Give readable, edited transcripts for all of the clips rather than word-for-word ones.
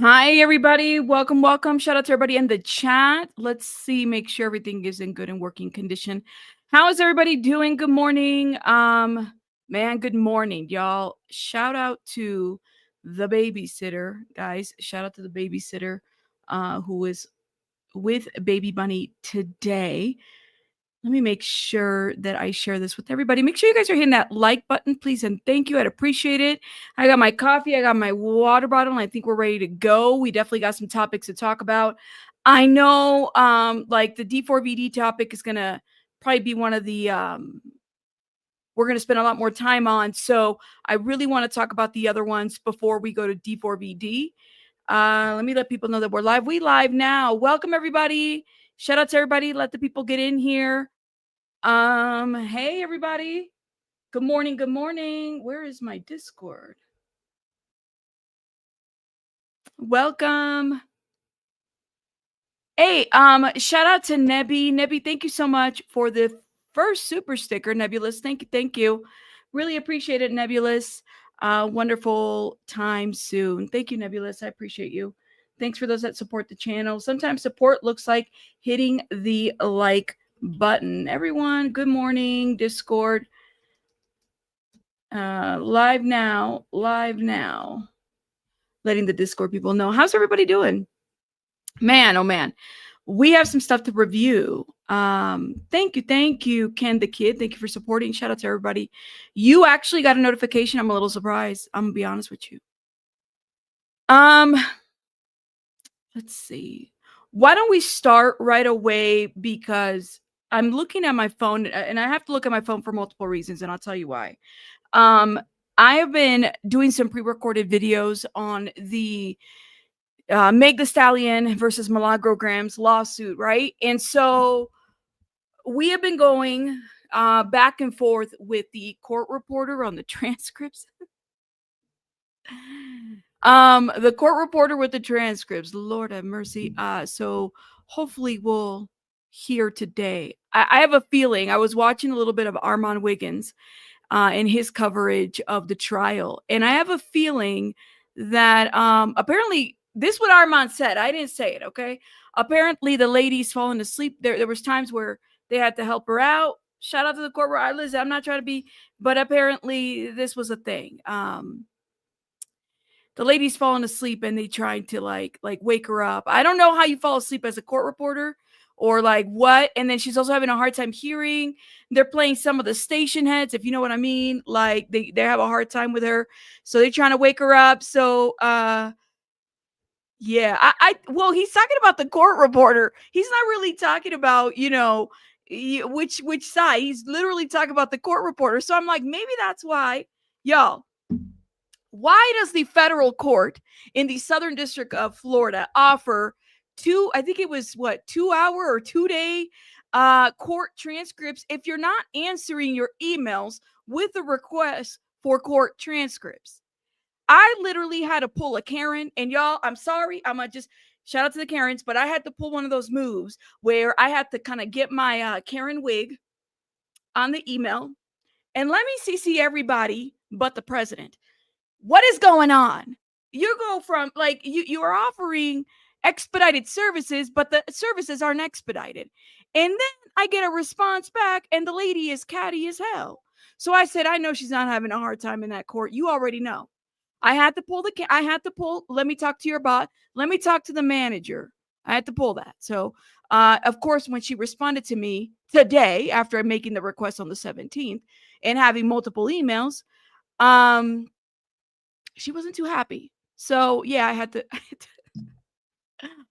Hi, everybody. Welcome, welcome. Shout out to everybody in the chat. Let's see, make sure everything is in good and working condition. How is everybody doing? Good morning. Man, good morning, y'all. Shout out to the babysitter, guys. Shout out to the babysitter who is with Baby Bunny today. Let me make sure that I share this with everybody. Make sure you guys are hitting that like button, please, and thank you. I'd appreciate it. I got my coffee. I got my water bottle, and I think we're ready to go. We definitely got some topics to talk about. I know, like the D4VD topic is gonna probably be one of the we're gonna spend a lot more time on. So I really want to talk about the other ones before we go to D4VD. Let me let people know that we're live. We live now. Welcome everybody. Shout out to everybody. Let the people get in here. Hey everybody. Good morning. Good morning. Where is my Discord? Welcome. Hey, shout out to Nebby. Nebby, thank you so much for the first super sticker, Nebulous. Thank you, thank you. Really appreciate it, Nebulous. Wonderful time soon. Thank you, Nebulous. I appreciate you. Thanks for those that support the channel. Sometimes support looks like hitting the like button. Everyone, good morning, Discord. Live now, live now. Letting the Discord people know. How's everybody doing? Man, oh man. We have some stuff to review. Thank you, Ken the Kid. Thank you for supporting. Shout out to everybody. You actually got a notification. I'm a little surprised. I'm gonna be honest with you. Let's see. Why don't we start right away? Because I'm looking at my phone, and I have to look at my phone for multiple reasons, and I'll tell you why. I have been doing some pre-recorded videos on the Meg the Stallion versus Milagro Gramz lawsuit, right? And so we have been going back and forth with the court reporter on the transcripts. The court reporter with the transcripts. Lord have mercy. So hopefully we'll hear today. I have a feeling. I was watching a little bit of Armand Wiggins in his coverage of the trial, and I have a feeling that apparently this is what Armand said. I didn't say it, okay? Apparently the lady's fallen asleep. There was times where they had to help her out. Shout out to the court. Listen, I'm not trying to be, but apparently this was a thing. The lady's fallen asleep and they tried to like wake her up. I don't know how you fall asleep as a court reporter or like what. And then she's also having a hard time hearing. They're playing some of the station heads, if you know what I mean. Like they have a hard time with her. So they're trying to wake her up. So yeah, well, he's talking about the court reporter. He's not really talking about, which side. He's literally talking about the court reporter. So I'm like, maybe that's why, y'all. Why does the federal court in the Southern District of Florida offer I think it was 2-hour or 2-day court transcripts if you're not answering your emails with a request for court transcripts? I literally had to pull a Karen, and y'all, I'm sorry. I'm gonna just shout out to the Karens, but I had to pull one of those moves where I had to kind of get my Karen wig on the email and let me CC everybody but the president. What is going on? You go from like you are offering expedited services, but the services aren't expedited. And then I get a response back, and the lady is catty as hell. So I said, I know she's not having a hard time in that court. You already know. I had to pull, let me talk to your bot. Let me talk to the manager. I had to pull that. So, of course, when she responded to me today, after making the request on the 17th and having multiple emails, she wasn't too happy. So yeah, I had to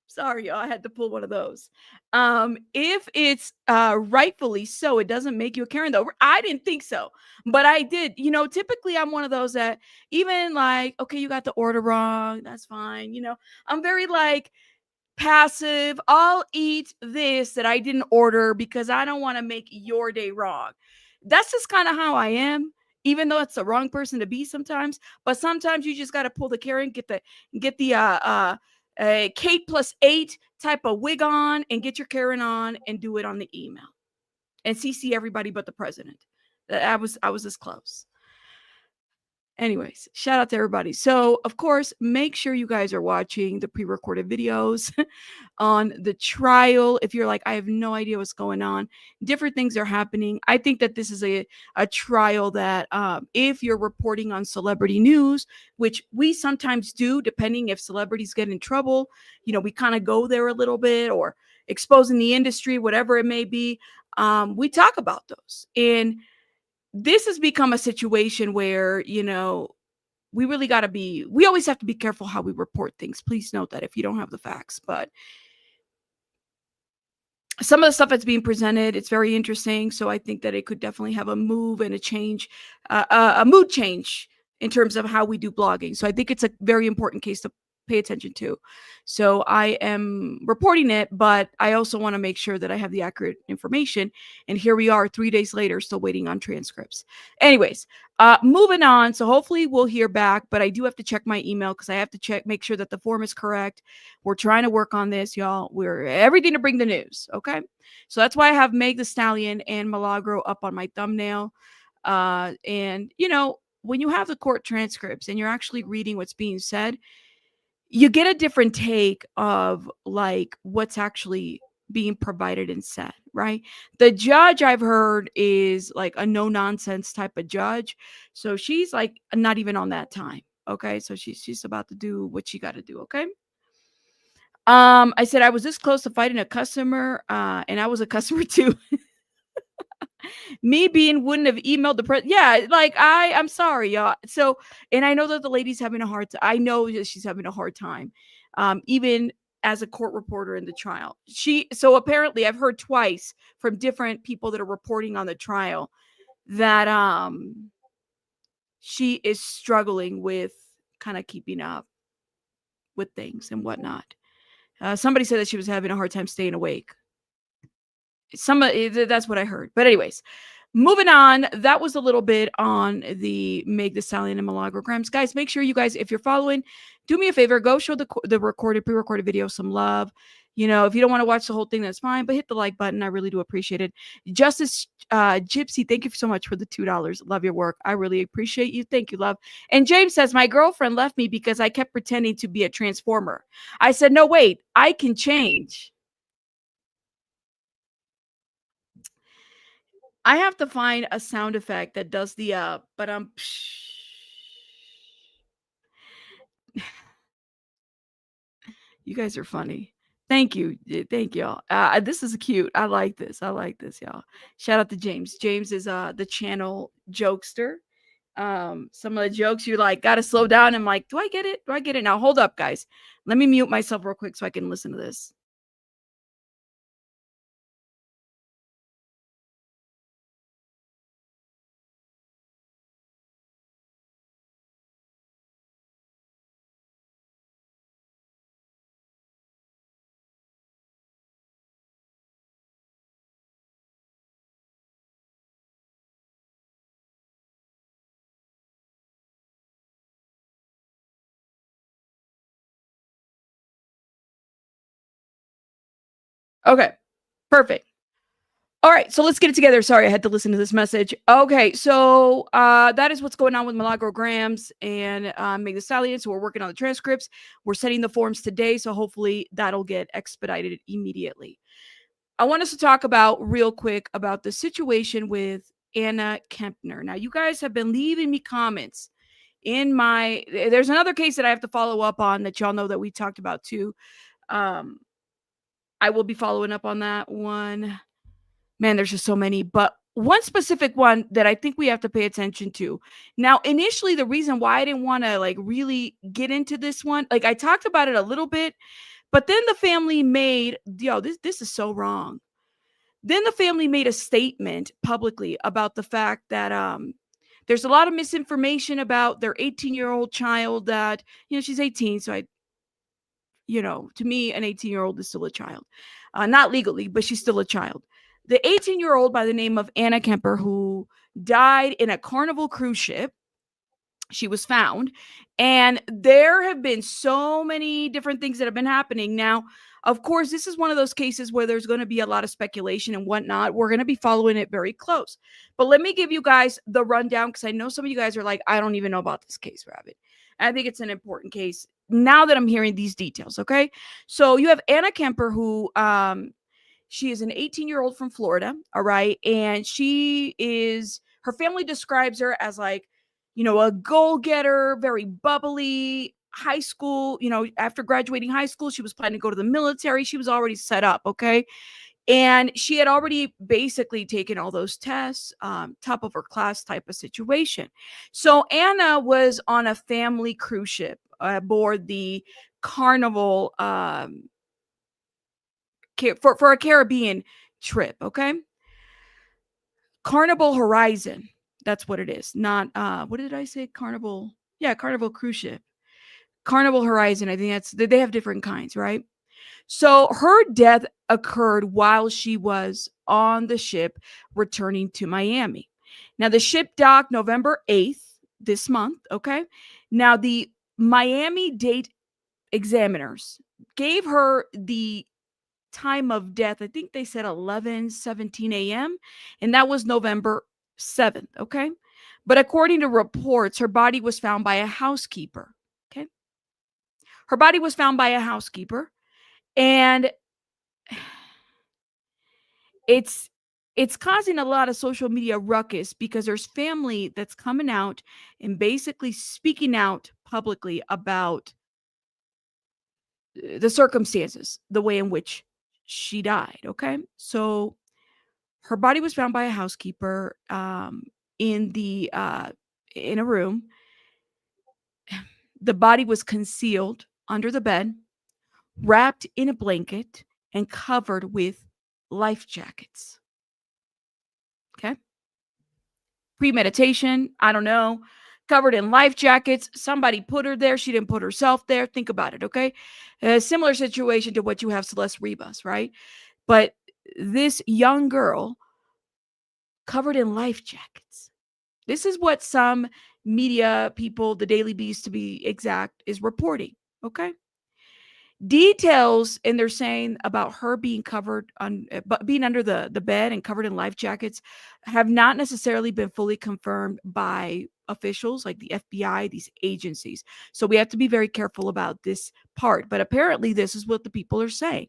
sorry, y'all, I had to pull one of those. If it's rightfully so, it doesn't make you a Karen though. I didn't think so, but I did. Typically I'm one of those that even like, okay, you got the order wrong, that's fine. I'm very like passive. I'll eat this that I didn't order because I don't want to make your day wrong. That's just kind of how I am, even though it's the wrong person to be sometimes. But sometimes you just got to pull the Karen, get the Kate plus 8 type of wig on and get your Karen on and do it on the email and CC everybody but the president. I was this close. Anyways, shout out to everybody. So, of course, make sure you guys are watching the pre-recorded videos on the trial. If you're like, I have no idea what's going on, different things are happening. I think that this is a trial that if you're reporting on celebrity news, which we sometimes do, depending if celebrities get in trouble, we kind of go there a little bit, or exposing the industry, whatever it may be. We talk about those. And this has become a situation where, we really got to we always have to be careful how we report things. Please note that if you don't have the facts, but some of the stuff that's being presented, it's very interesting. So I think that it could definitely have a move and a change, a mood change in terms of how we do blogging. So I think it's a very important case to pay attention to. So I am reporting it, but I also want to make sure that I have the accurate information. And here we are 3 days later, still waiting on transcripts. Anyways, moving on. So hopefully we'll hear back, but I do have to check my email because I have to make sure that the form is correct. We're trying to work on this, y'all. We're everything to bring the news. Okay. So that's why I have Meg the Stallion and Milagro up on my thumbnail. And when you have the court transcripts and you're actually reading what's being said, you get a different take of like what's actually being provided and said, right? The judge I've heard is like a no nonsense type of judge. So she's like not even on that time. Okay. So she's about to do what she got to do. Okay. I said I was this close to fighting a customer, and I was a customer too. Me being wouldn't have emailed the press. Yeah, like I'm sorry, y'all. So, and I know that the lady's having a hard time. I know that she's having a hard time, even as a court reporter in the trial. So apparently I've heard twice from different people that are reporting on the trial that she is struggling with kind of keeping up with things and whatnot. Somebody said that she was having a hard time staying awake. That's what I heard. But anyways, moving on. That was a little bit on the Meg the Stallion and Milagro Gramz. Guys, make sure you guys, if you're following, do me a favor. Go show the pre-recorded video some love. If you don't want to watch the whole thing, that's fine. But hit the like button. I really do appreciate it. Justice Gypsy, thank you so much for the $2. Love your work. I really appreciate you. Thank you, love. And James says, my girlfriend left me because I kept pretending to be a transformer. I said, no, wait, I can change. I have to find a sound effect that does the but you guys are funny. Thank you. Thank y'all. This is cute. I like this. Y'all. Shout out to James. James is the channel jokester. Some of the jokes you like gotta slow down. I'm like, do I get it? Now hold up, guys. Let me mute myself real quick so I can listen to this. Okay, perfect. All right, so let's get it together. Sorry, I had to listen to this message. Okay, so that is what's going on with Milagro Gramz and Meg the Stallion. So we're working on the transcripts. We're setting the forms today, so hopefully that'll get expedited immediately. I want us to talk about real quick about the situation with Anna Kepner. Now, you guys have been leaving me comments in there's another case that I have to follow up on that y'all know that we talked about too. I will be following up on that one. Man, there's just so many, but one specific one that I think we have to pay attention to. Now, initially, the reason why I didn't want to like really get into this one, like I talked about it a little bit, but then the family made, this is so wrong. Then the family made a statement publicly about the fact that there's a lot of misinformation about their 18-year-old child that, she's 18. So to me, an 18-year-old is still a child. Not legally, but she's still a child. The 18-year-old by the name of Anna Kepner, who died in a Carnival cruise ship, she was found. And there have been so many different things that have been happening. Now, of course, this is one of those cases where there's going to be a lot of speculation and whatnot. We're going to be following it very close. But let me give you guys the rundown, because I know some of you guys are like, I don't even know about this case, Rabbit. I think it's an important case now that I'm hearing these details. Okay. So you have Anna Kemper, who she is an 18-year-old from Florida. All right. And her family describes her as like, a goal-getter, very bubbly. High school, after graduating high school, she was planning to go to the military. She was already set up, okay? And she had already basically taken all those tests, top of her class type of situation. So Anna was on a family cruise ship aboard the Carnival for a Caribbean trip, okay? Carnival Horizon. That's what it is. Not what did I say? Carnival. Yeah, Carnival cruise ship. Carnival Horizon. I think they have different kinds, right? So her death occurred while she was on the ship returning to Miami. Now the ship docked November 8th this month, okay? Now the Miami-Dade examiners gave her the time of death. I think they said 11:17 a.m. and that was November 7th, okay? But according to reports, her body was found by a housekeeper, okay? Her body was found by a housekeeper, and it's causing a lot of social media ruckus because there's family that's coming out and basically speaking out publicly about the circumstances, the way in which she died, okay? So her body was found by a housekeeper in a room. The body was concealed under the bed, wrapped in a blanket, and covered with life jackets. Okay. Premeditation, I don't know. Covered in life jackets. Somebody put her there. She didn't put herself there. Think about it, okay? A similar situation to what you have Celeste Rivas, right? But this young girl covered in life jackets. This is what some media people, the Daily Beast to be exact, is reporting, okay? Details, and they're saying about her being covered but being under the bed and covered in life jackets have not necessarily been fully confirmed by officials like the FBI, these agencies. So we have to be very careful about this part. But apparently this is what the people are saying.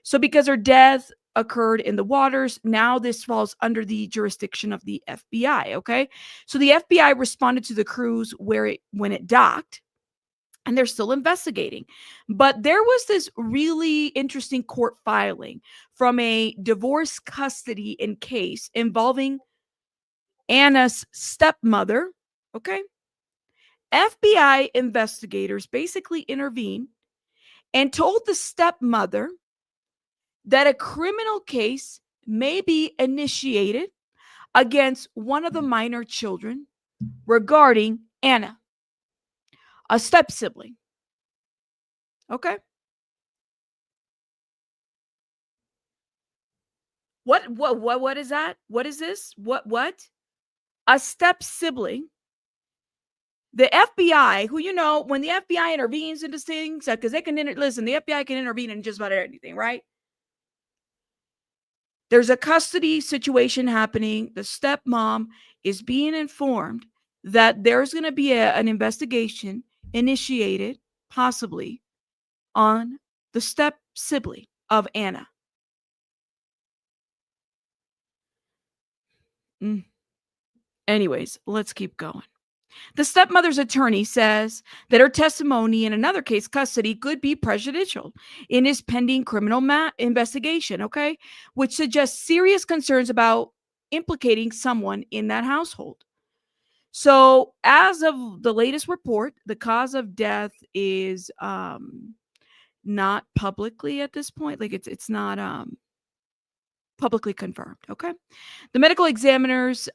So because her death occurred in the waters, now this falls under the jurisdiction of the FBI, okay? So the FBI responded to the cruise when it docked, and they're still investigating. But there was this really interesting court filing from a divorce custody case involving Anna's stepmother, okay? FBI investigators basically intervened and told the stepmother that a criminal case may be initiated against one of the minor children regarding Anna, a step sibling. Okay. What is that? What is this? What? A step sibling. The FBI, who, when the FBI intervenes into things, because they can listen, the FBI can intervene in just about anything, right? There's a custody situation happening. The stepmom is being informed that there's going to be an investigation initiated, possibly, on the step sibling of Anna. Anyways, let's keep going. The stepmother's attorney says that her testimony in another case, custody, could be prejudicial in his pending criminal investigation, okay? Which suggests serious concerns about implicating someone in that household. So, as of the latest report, the cause of death is not publicly at this point. Like it's not publicly confirmed, okay? The medical examiners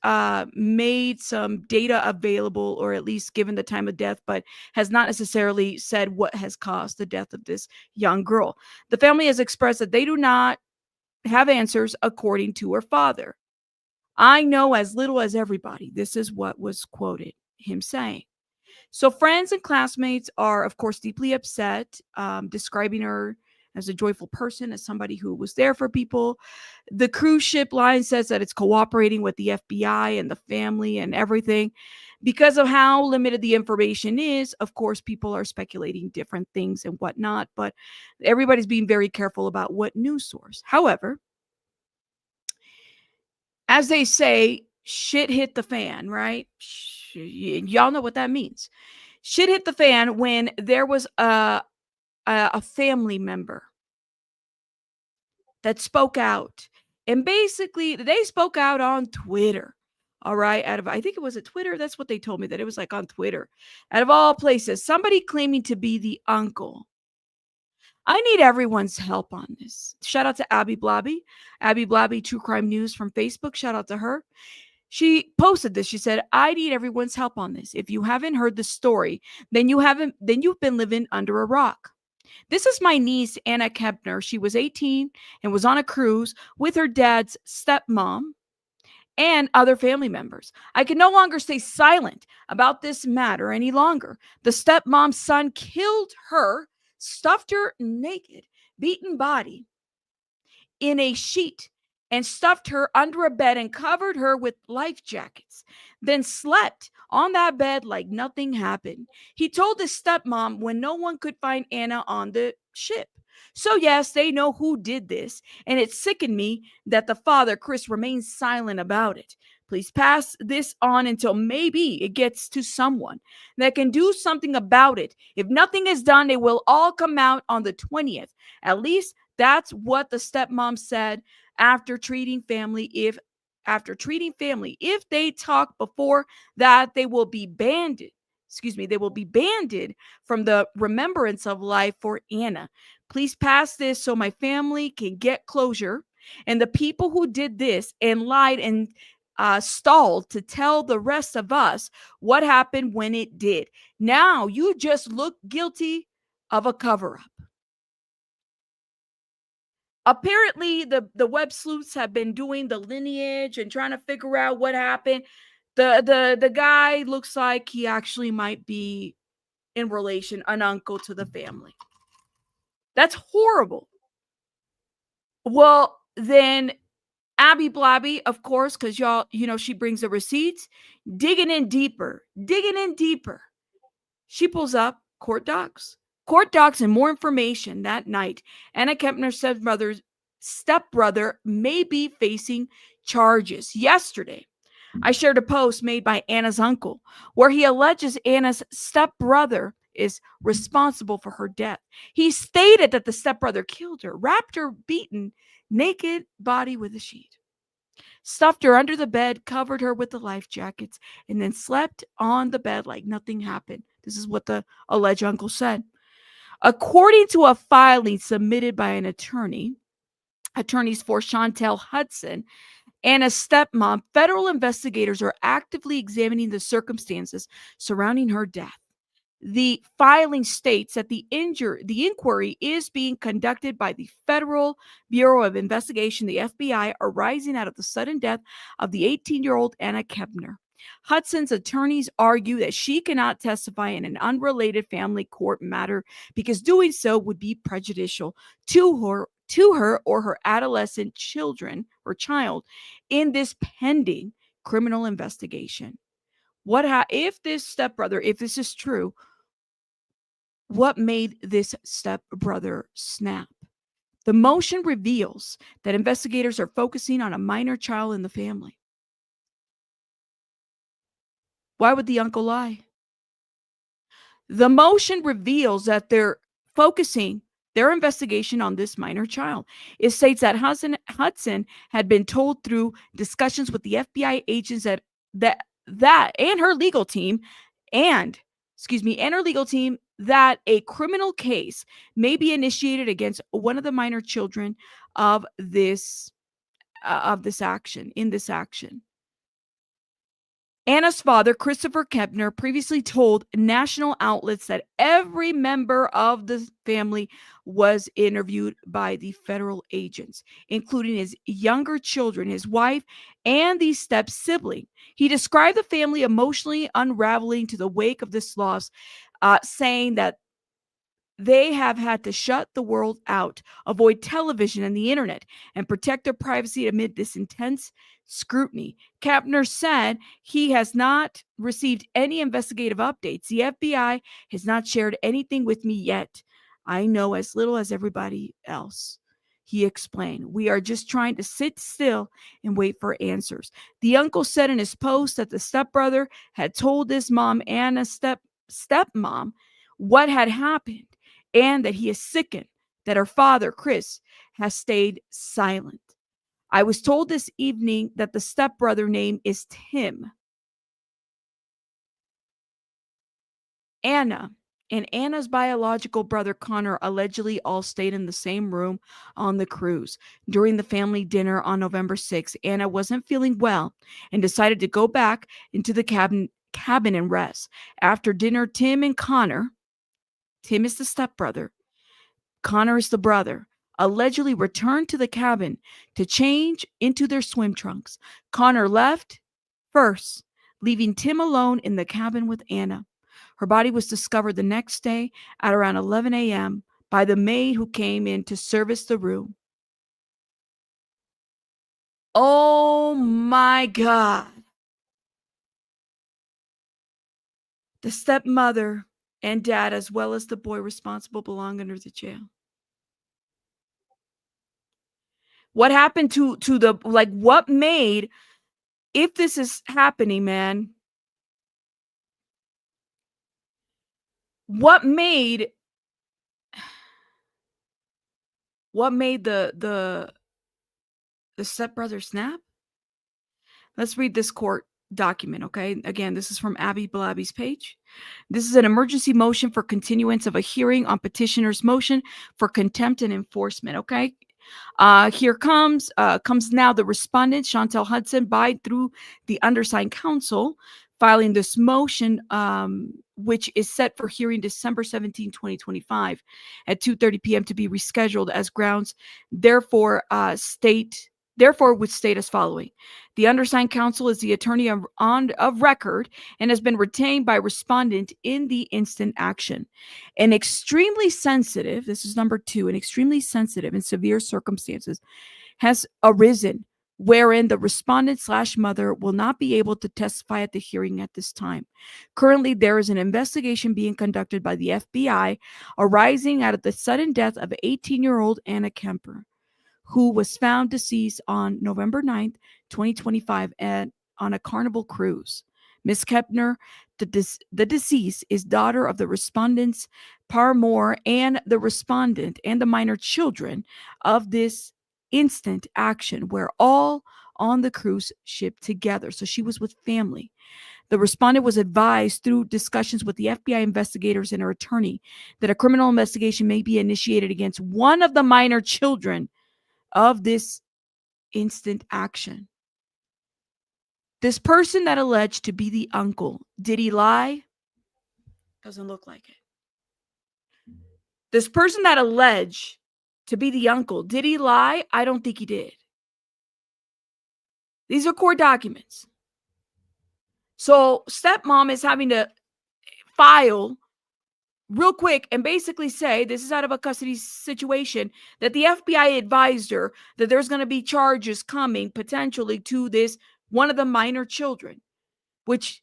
made some data available, or at least given the time of death, but has not necessarily said what has caused the death of this young girl. The family has expressed that they do not have answers according to her father. I know as little as everybody. This is what was quoted, him saying. So friends and classmates are, of course, deeply upset, describing her as a joyful person, as somebody who was there for people. The cruise ship line says that it's cooperating with the FBI and the family and everything. Because of how limited the information is, of course, people are speculating different things and whatnot, but everybody's being very careful about what news source. However, as they say, shit hit the fan, right? Y'all know what that means. Shit hit the fan when there was a family member that spoke out. And basically, they spoke out on Twitter. All right. Out of, I think it was at Twitter. That's what they told me, that it was like on Twitter. Out of all places, somebody claiming to be the uncle. I need everyone's help on this. Shout out to Abby Blobby. Abby Blobby, True Crime News from Facebook. Shout out to her. She posted this. She said, I need everyone's help on this. If you haven't heard the story, then you've been living under a rock. This is my niece, Anna Kepner. She was 18 and was on a cruise with her dad's stepmom and other family members. I can no longer stay silent about this matter any longer. The stepmom's son killed her, stuffed her naked, beaten body in a sheet, and stuffed her under a bed and covered her with life jackets, then slept on that bed like nothing happened. He told his stepmom when no one could find Anna on the ship. So, yes, they know who did this, and it sickened me that the father, Chris, remains silent about it. Please pass this on until maybe it gets to someone that can do something about it. If nothing is done, it will all come out on the 20th. At least that's what the stepmom said after treating family. If they talk before that, they will be banned. They will be banned from the remembrance of life for Anna. Please pass this so my family can get closure. And the people who did this and lied and stalled to tell the rest of us what happened when it did. Now you just look guilty of a cover up. Apparently, the web sleuths have been doing the lineage and trying to figure out what happened. The guy looks like he actually might be in relation, an uncle to the family. That's horrible. Well, then Abby Blobby, of course, because y'all, she brings the receipts, digging in deeper. She pulls up court docs. Court docs and more information that night. Anna Kepner's stepbrother may be facing charges. Yesterday, I shared a post made by Anna's uncle where he alleges Anna's stepbrother is responsible for her death. He stated that the stepbrother killed her, wrapped her beaten naked body with a sheet, stuffed her under the bed, covered her with the life jackets, and then slept on the bed like nothing happened. This is what the alleged uncle said. According to a filing submitted by an attorneys for Chantel Hudson and a stepmom, federal investigators are actively examining the circumstances surrounding her death. The filing states that the inquiry is being conducted by the Federal Bureau of Investigation, the FBI, arising out of the sudden death of the 18-year-old Anna Kepner. Hudson's attorneys argue that she cannot testify in an unrelated family court matter because doing so would be prejudicial to her or her adolescent children or child in this pending criminal investigation. If this stepbrother, if this is true, what made this stepbrother snap? The motion reveals that investigators are focusing on a minor child in the family. Why would the uncle lie? The motion reveals that they're focusing their investigation on this minor child. It states that Hudson had been told through discussions with the FBI agents that and her legal team that a criminal case may be initiated against one of the minor children of this action. Anna's father, Christopher Kepner, previously told national outlets that every member of the family was interviewed by the federal agents, including his younger children, his wife, and the step sibling. He described the family emotionally unraveling to the wake of this loss, saying that they have had to shut the world out, avoid television and the internet, and protect their privacy amid this intense scrutiny. Kapner said he has not received any investigative updates. The FBI has not shared anything with me yet. I know as little as everybody else. He explained, we are just trying to sit still and wait for answers. The uncle said in his post that the stepbrother had told his mom and a stepmom what had happened, and that he is sickened that her father, Chris, has stayed silent. I was told this evening that the stepbrother name is Tim. Anna and Anna's biological brother Connor allegedly all stayed in the same room on the cruise. During the family dinner on November 6th, Anna wasn't feeling well and decided to go back into the cabin and rest. After dinner, Tim and Connor, Tim is the stepbrother, Connor is the brother, allegedly returned to the cabin to change into their swim trunks. Connor left first, leaving Tim alone in the cabin with Anna. Her body was discovered the next day at around 11 a.m. by the maid who came in to service the room. Oh my God. The stepmother and dad, as well as the boy responsible, belong under the jail. What happened to the, like, what made, if this is happening, man, what made the stepbrother snap? Let's read this court document, okay? Again, this is from Abby Blabby's page. This is an emergency motion for continuance of a hearing on petitioner's motion for contempt and enforcement, okay? Here comes now the respondent, Chantel Hudson, by through the undersigned counsel, filing this motion, which is set for hearing December 17, 2025 at 2:30 p.m. to be rescheduled as grounds. Therefore, would state as following. The undersigned counsel is the attorney of record and has been retained by respondent in the instant action. An extremely sensitive, this is number 2, an extremely sensitive and severe circumstances has arisen wherein the respondent/mother will not be able to testify at the hearing at this time. Currently, there is an investigation being conducted by the FBI arising out of the sudden death of 18-year-old Anna Kemper, who was found deceased on November 9th, 2025 on a Carnival Cruise. Ms. Kepner, the deceased, is daughter of the respondent's paramour and the respondent and the minor children of this instant action, where all on the cruise ship together. So she was with family. The respondent was advised through discussions with the FBI investigators and her attorney that a criminal investigation may be initiated against one of the minor children of this instant action. This person that alleged to be the uncle, did he lie? Doesn't look like it. This person that alleged to be the uncle, did he lie? I don't think he did. These are court documents. So stepmom is having to file real quick and basically say this is out of a custody situation, that the FBI advised her that there's going to be charges coming potentially to this one of the minor children, which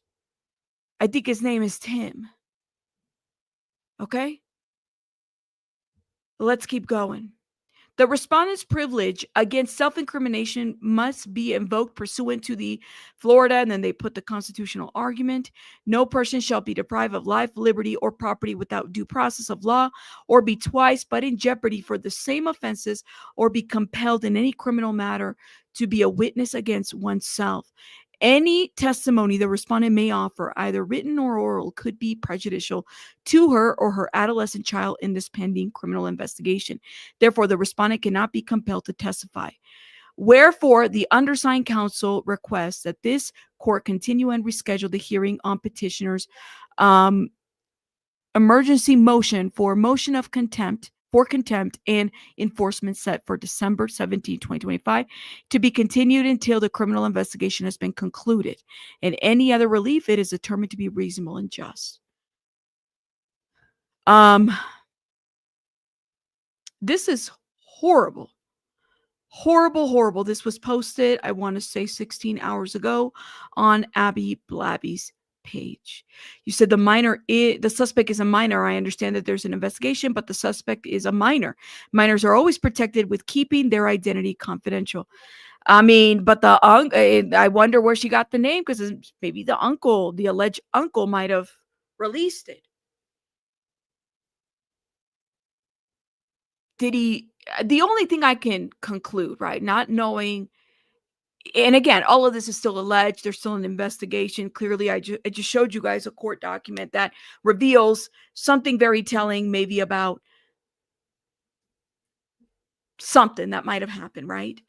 I think his name is Tim. Okay? Let's keep going. The respondent's privilege against self-incrimination must be invoked pursuant to the Florida, and then they put the constitutional argument. No person shall be deprived of life, liberty, or property without due process of law, or be twice but in jeopardy for the same offenses, or be compelled in any criminal matter to be a witness against oneself. Any testimony the respondent may offer, either written or oral, could be prejudicial to her or her adolescent child in this pending criminal investigation. Therefore, the respondent cannot be compelled to testify. Wherefore, the undersigned counsel requests that this court continue and reschedule the hearing on petitioner's um, emergency motion for motion of contempt for contempt and enforcement set for December 17, 2025, to be continued until the criminal investigation has been concluded. And any other relief, it is determined to be reasonable and just. This is horrible. Horrible, horrible. This was posted, I want to say 16 hours ago on Abby Blabby's page. You said the suspect is a minor. I understand that there's an investigation, but the suspect is a minor. Minors are always protected with keeping their identity confidential. I mean, but I wonder where she got the name, because maybe the alleged uncle might have released it. Did he? The only thing I can conclude, right, not knowing, and again, all of this is still alleged. There's still an investigation. Clearly, I just showed you guys a court document that reveals something very telling, maybe about something that might have happened, right?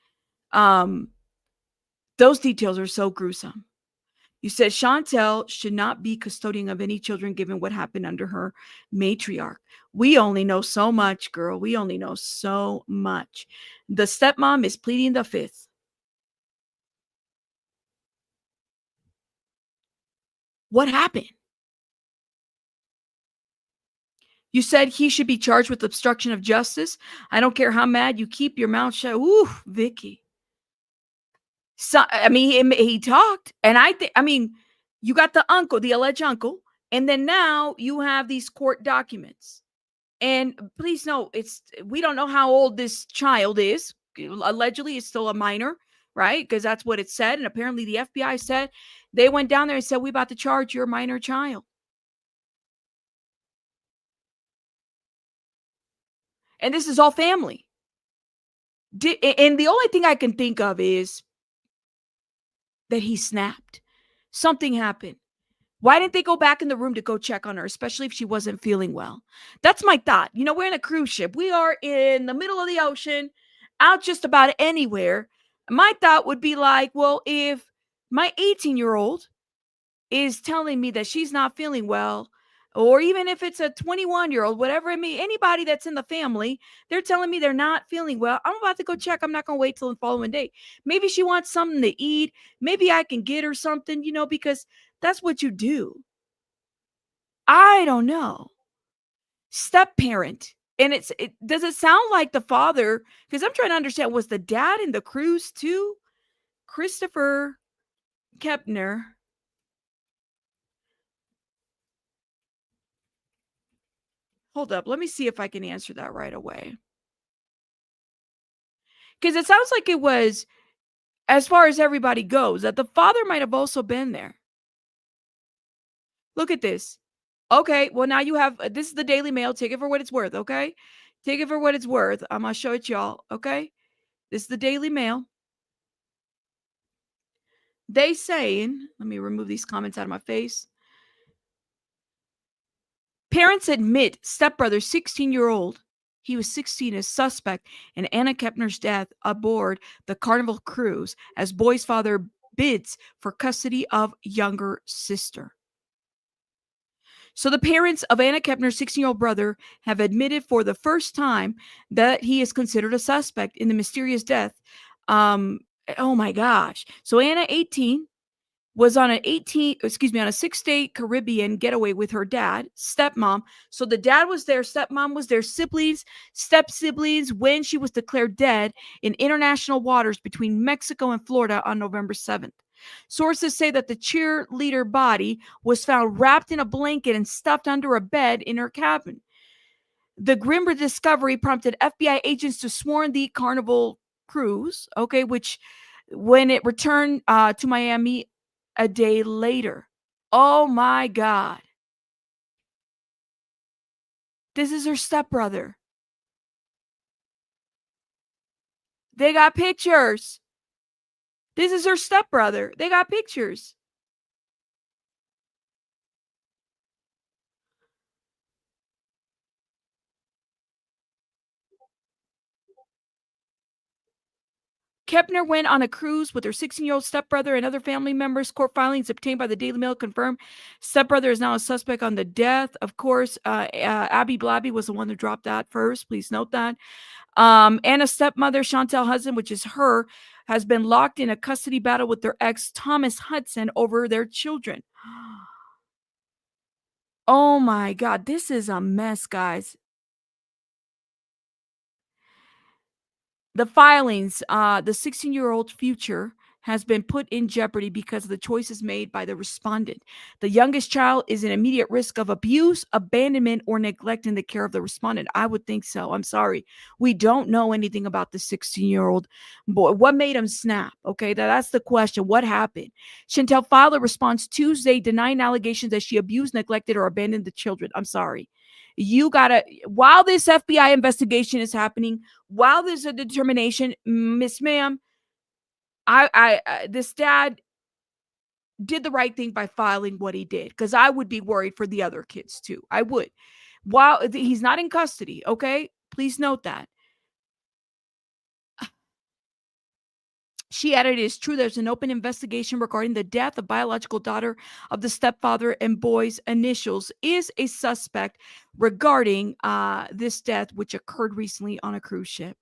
Those details are so gruesome. You said Chantel should not be custodian of any children given what happened under her matriarch. We only know so much, girl. We only know so much. The stepmom is pleading the fifth. What happened? You said he should be charged with obstruction of justice. I don't care how mad you keep your mouth shut. Ooh, Vicky. So, I mean, he talked, and I mean, you got the uncle, the alleged uncle, and then now you have these court documents. And please know, we don't know how old this child is. Allegedly, it's still a minor, right? Because that's what it said. And apparently, the FBI said they went down there and said, "We about to charge your minor child." And this is all family. And the only thing I can think of is that he snapped. Something happened. Why didn't they go back in the room to go check on her, especially if she wasn't feeling well? That's my thought. You know, we're in a cruise ship. We are in the middle of the ocean, out just about anywhere. My thought would be like, well, if my 18-year-old is telling me that she's not feeling well, or even if it's a 21-year-old, whatever it may, anybody that's in the family, they're telling me they're not feeling well, I'm about to go check. I'm not going to wait till the following day. Maybe she wants something to eat. Maybe I can get her something, because that's what you do. I don't know. Step parent. And does it sound like the father? Because I'm trying to understand, was the dad in the cruise too? Christopher Kepner. Hold up. Let me see if I can answer that right away. Because it sounds like it was, as far as everybody goes, that the father might have also been there. Look at this. Okay, well, now you have, this is the Daily Mail. Take it for what it's worth, okay? Take it for what it's worth. I'm going to show it y'all, okay? This is the Daily Mail. They saying, let me remove these comments out of my face. Parents admit stepbrother, 16-year-old, he was 16, is suspect in Anna Kepner's death aboard the Carnival Cruise as boy's father bids for custody of younger sister. So the parents of Anna Kepner's 16-year-old brother have admitted for the first time that he is considered a suspect in the mysterious death. Oh my gosh. So Anna, 18, was on a 6-day Caribbean getaway with her dad, stepmom. So the dad was there, stepmom was there, siblings, step siblings, when she was declared dead in international waters between Mexico and Florida on November 7th. Sources say that the cheerleader body was found wrapped in a blanket and stuffed under a bed in her cabin. The grim discovery prompted FBI agents to swarm the Carnival Cruise, okay, which when it returned to Miami a day later. Oh my God. This is her stepbrother. They got pictures. This is her stepbrother. They got pictures. Kepner went on a cruise with her 16-year-old stepbrother and other family members. Court filings obtained by the Daily Mail confirm stepbrother is now a suspect on the death. Of course, Abby Blabby was the one who dropped that first. Please note that. Anna's stepmother, Chantel Hudson, which is her, has been locked in a custody battle with their ex, Thomas Hudson, over their children. Oh my God, this is a mess, guys. The filings, the 16-year-old future has been put in jeopardy because of the choices made by the respondent. The youngest child is in immediate risk of abuse, abandonment, or neglect in the care of the respondent. I would think so. I'm sorry. We don't know anything about the 16-year-old boy. What made him snap? Okay, that's the question. What happened? Chantel filed a response Tuesday denying allegations that she abused, neglected, or abandoned the children. I'm sorry. You gotta, while this FBI investigation is happening, while there's a determination, Miss Ma'am, this dad did the right thing by filing what he did, because I would be worried for the other kids too. I would. While he's not in custody, okay? Please note that. She added, it is true there's an open investigation regarding the death of biological daughter of the stepfather and boy's initials is a suspect regarding this death, which occurred recently on a cruise ship.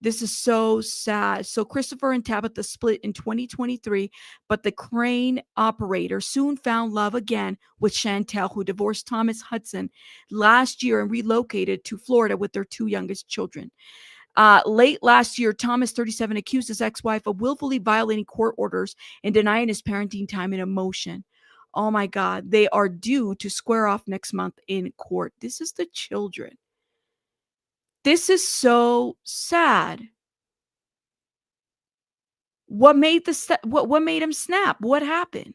This is so sad. So Christopher and Tabitha split in 2023, but the crane operator soon found love again with Chantel, who divorced Thomas Hudson last year and relocated to Florida with their two youngest children. Late last year, Thomas, 37, accused his ex-wife of willfully violating court orders and denying his parenting time and emotion. Oh my God, they are due to square off next month in court. This is the children. This is so sad. What made what made him snap? What happened?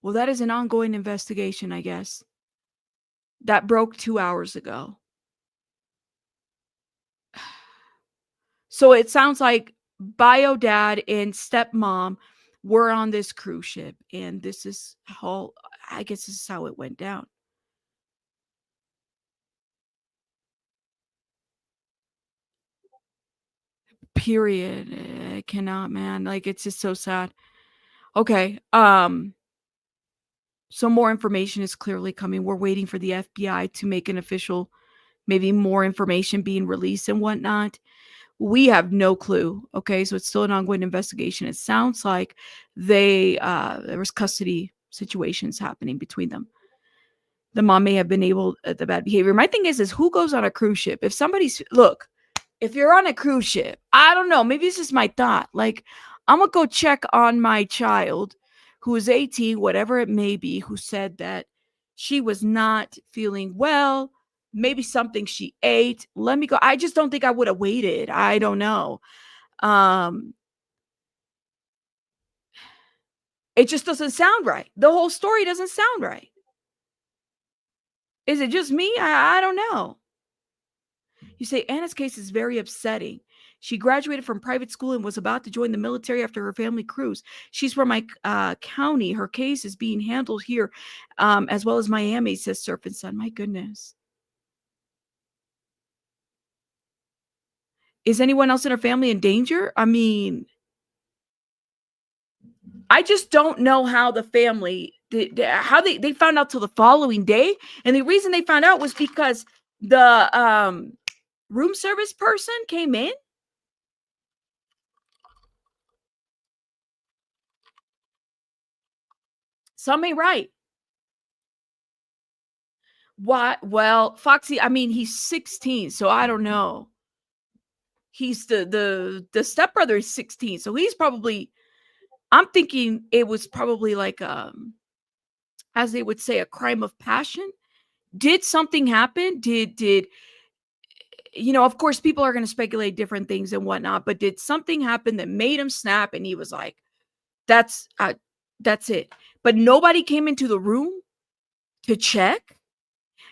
Well, that is an ongoing investigation, I guess. That broke 2 hours ago. So it sounds like bio dad and stepmom were on this cruise ship, and this is how, I guess this is how it went down. Period. I cannot, man. Like, it's just so sad. Okay. So more information is clearly coming. We're waiting for the FBI to make an official, maybe more information being released and whatnot. We have no clue. Okay, so it's still an ongoing investigation. It sounds like there was custody situations happening between them. The mom may have been able the bad behavior. My thing is who goes on a cruise ship? If somebody's look, if you're on a cruise ship, I don't know, maybe this is my thought. Like, I'm gonna go check on my child who is 18, whatever it may be, who said that she was not feeling well, maybe something she ate. Let me go. I just don't think I would have waited. I don't know. Um, it just doesn't sound right. The whole story doesn't sound right. Is it just me? I don't know. You say Anna's case is very upsetting. She graduated from private school and was about to join the military after her family cruise. She's from my county. Her case is being handled here as well as Miami, says Surf and Sun. My goodness. Is anyone else in her family in danger? I mean, I just don't know how the family, how they found out till the following day. And the reason they found out was because the room service person came in. Some ain't right. What? Well, Foxy, I mean, he's 16, so I don't know. He's the stepbrother is 16, so he's probably, I'm thinking it was probably like as they would say, a crime of passion. Did something happen? Did you know, of course people are going to speculate different things and whatnot, but did something happen that made him snap and he was like, that's it. But nobody came into the room to check.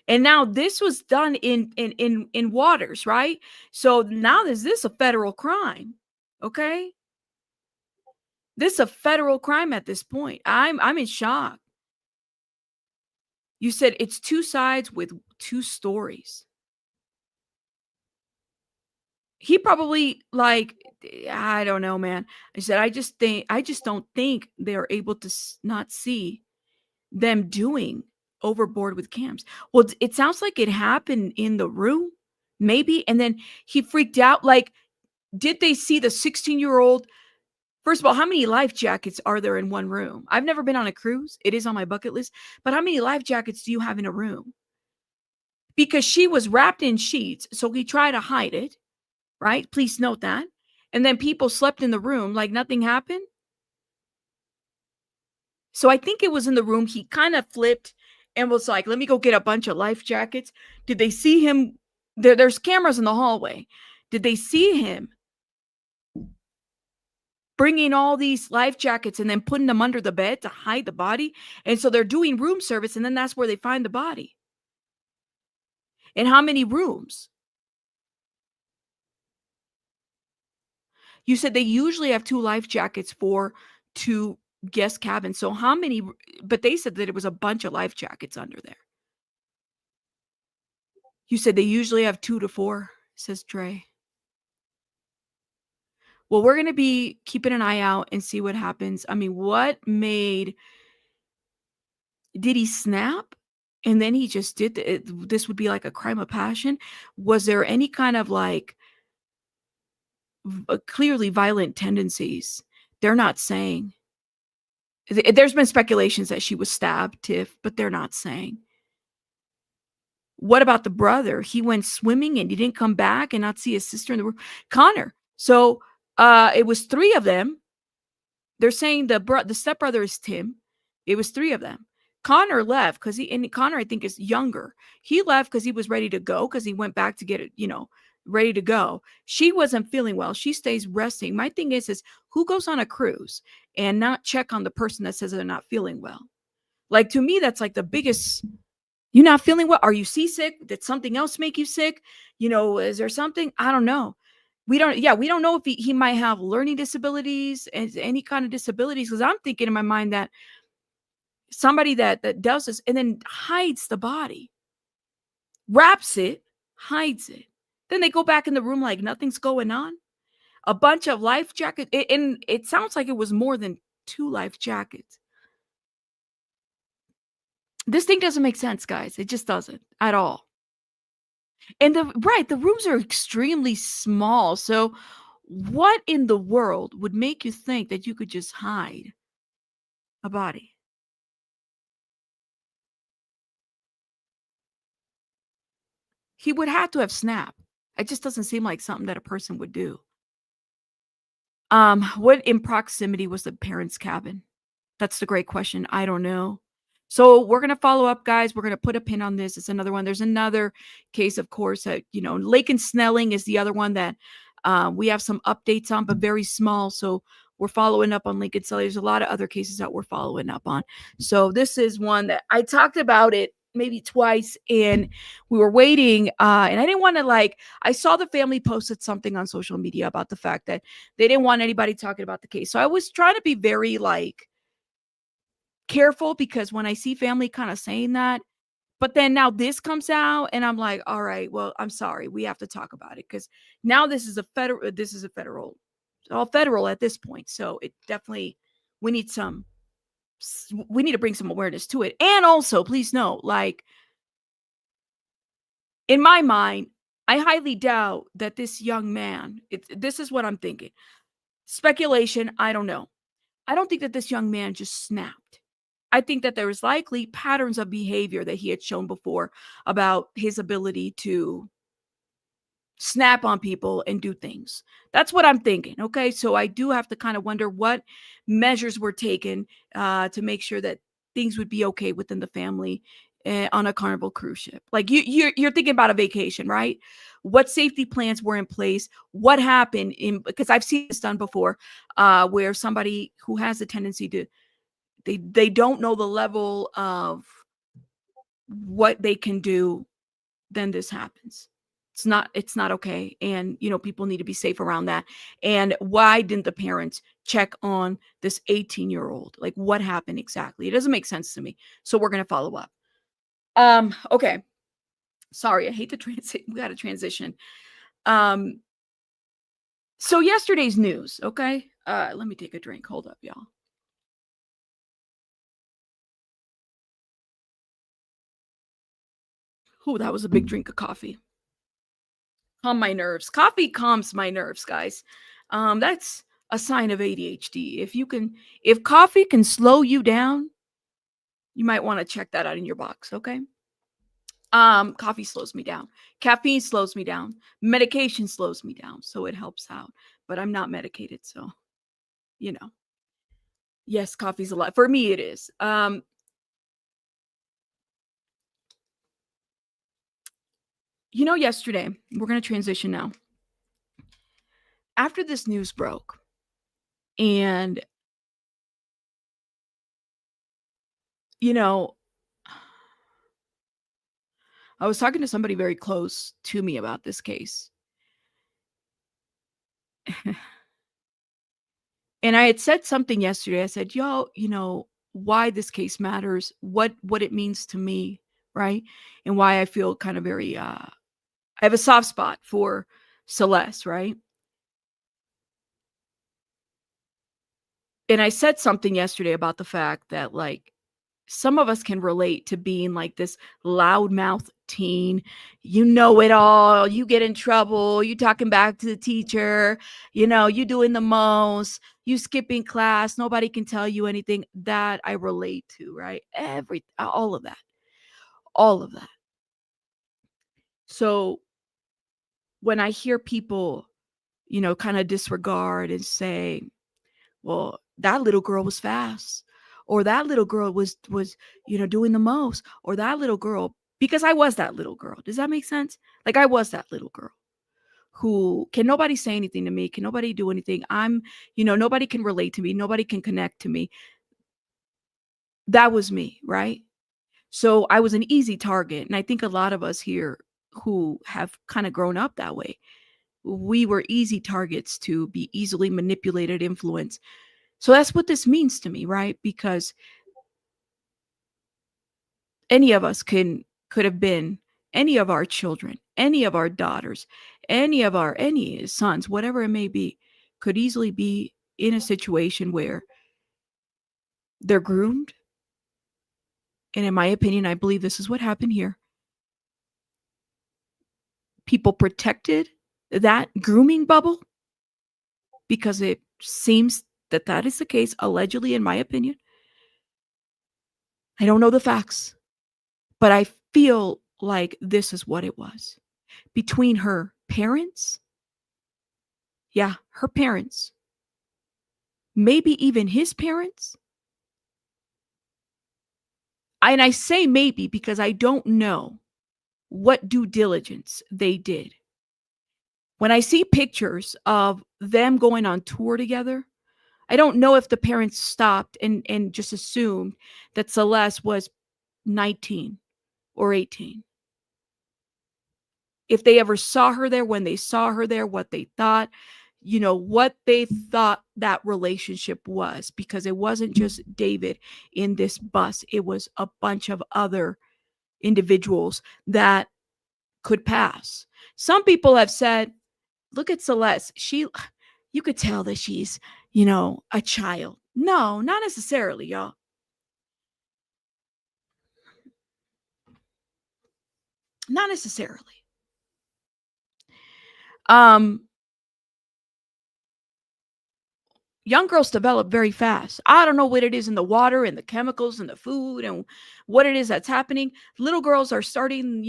And now this was done in waters, right? So now is this a federal crime? Okay, this is a federal crime at this point. I'm in shock. You said it's two sides with two stories. He probably like, I don't know, man. I said, I just don't think they're able to not see them doing overboard with cams. Well, it sounds like it happened in the room, maybe. And then he freaked out. Like, did they see the 16-year-old? First of all, how many life jackets are there in one room? I've never been on a cruise. It is on my bucket list. But how many life jackets do you have in a room? Because she was wrapped in sheets. So he tried to hide it, right? Please note that. And then people slept in the room like nothing happened. So I think it was in the room. He kind of flipped and was like, let me go get a bunch of life jackets. Did they see him? There's cameras in the hallway. Did they see him bringing all these life jackets and then putting them under the bed to hide the body? And so they're doing room service, and then that's where they find the body. And how many rooms? You said they usually have 2 life jackets for 2 guest cabins. So how many? But they said that it was a bunch of life jackets under there. You said they usually have 2 to 4, says Trey. Well, we're gonna be keeping an eye out and see what happens. I mean, what made did he snap? And then he just did this would be like a crime of passion? Was there any kind of like clearly violent tendencies? They're not saying. There's been speculations that she was stabbed, Tiff, but they're not saying. What about the brother? He went swimming and he didn't come back and not see his sister in the room. Connor. So it was 3 of them. They're saying the stepbrother is Tim. It was 3 of them. Connor left because Connor, I think, is younger. He left because he was ready to go because he went back to get it, ready to go. She wasn't feeling well. She stays resting. My thing is who goes on a cruise and not check on the person that says they're not feeling well? Like, to me, that's like the biggest. You're not feeling well? Are you seasick? Did something else make you sick? Is there something? I don't know. We don't know if he might have learning disabilities and any kind of disabilities, because I'm thinking in my mind that somebody that does this and then hides the body, wraps it, hides it. Then they go back in the room like nothing's going on. A bunch of life jackets. And it sounds like it was more than 2 life jackets. This thing doesn't make sense, guys. It just doesn't at all. And the rooms are extremely small. So what in the world would make you think that you could just hide a body? He would have to have snapped. It just doesn't seem like something that a person would do. What in proximity was the parents' cabin? That's the great question. I don't know. So we're gonna follow up, guys. We're gonna put a pin on this. It's another one. There's another case, of course, that Lake and Snelling is the other one that we have some updates on, but very small. So we're following up on Lake and Snelling. There's a lot of other cases that we're following up on. So this is one that I talked about it maybe twice, and we were waiting. And I didn't want to I saw the family posted something on social media about the fact that they didn't want anybody talking about the case. So I was trying to be very careful, because when I see family kind of saying that, but then now this comes out and I'm like, all right, well, I'm sorry. We have to talk about it, because now this is all federal at this point. So it definitely, we need to bring some awareness to it. And also, please note, in my mind, I highly doubt that this young man, this is what I'm thinking. Speculation, I don't know. I don't think that this young man just snapped. I think that there was likely patterns of behavior that he had shown before about his ability to snap on people and do things. That's what I'm thinking. Okay. So I do have to kind of wonder what measures were taken to make sure that things would be okay within the family on a Carnival cruise ship. Like you're thinking about a vacation, right? What safety plans were in place? What happened because I've seen this done before, where somebody who has a tendency to, they don't know the level of what they can do, then this happens. It's not okay. And people need to be safe around that. And why didn't the parents check on this 18-year-old? Like, what happened exactly? It doesn't make sense to me. So we're going to follow up. Okay. Sorry, I hate to transit. We got to transition. So yesterday's news, okay? Let me take a drink. Hold up, y'all. Oh, that was a big drink of coffee. Calm my nerves. Coffee calms my nerves, guys. That's a sign of ADHD. If coffee can slow you down, you might want to check that out in your box, okay? Coffee slows me down. Caffeine slows me down. Medication slows me down, so it helps out. But I'm not medicated, so you know. Yes, coffee's a lot. For me, it is. Yesterday, we're gonna transition now. After this news broke, and you know, I was talking to somebody very close to me about this case. And I had said something yesterday. I said, "Yo, why this case matters, what it means to me, right? And why I feel kind of very I have a soft spot for Celeste, right?" And I said something yesterday about the fact that like some of us can relate to being like this loudmouth teen. You know it all. You get in trouble. You talking back to the teacher. You doing the most. You skipping class. Nobody can tell you anything. That I relate to, right? All of that. All of that. So when I hear people, kind of disregard and say, well, that little girl was fast, or that little girl was doing the most, or that little girl, because I was that little girl. Does that make sense? Like I was that little girl who can nobody say anything to me, can nobody do anything. Nobody can relate to me, nobody can connect to me. That was me, right? So I was an easy target, and I think a lot of us here who have kind of grown up that way, we were easy targets to be easily manipulated, influenced. So that's what this means to me, right? Because any of us could have been any of our children, any of our daughters, any sons, whatever it may be, could easily be in a situation where they're groomed. And in my opinion, I believe this is what happened here. People protected that grooming bubble because it seems that that is the case, allegedly, in my opinion. I don't know the facts, but I feel like this is what it was. Between her parents, yeah, her parents, maybe even his parents. And I say maybe because I don't know what due diligence they did. When I see pictures of them going on tour together, I don't know if the parents stopped and just assumed that Celeste was 19 or 18. If they ever saw her there, when they saw her there, what they thought, what they thought that relationship was, because it wasn't just David in this bus, it was a bunch of other individuals that could pass. Some people have said, look at Celeste. You could tell that she's, a child. No, not necessarily, y'all. Not necessarily. Um, Young girls develop very fast. I don't know what it is in the water and the chemicals and the food and what it is that's happening. Little girls are starting,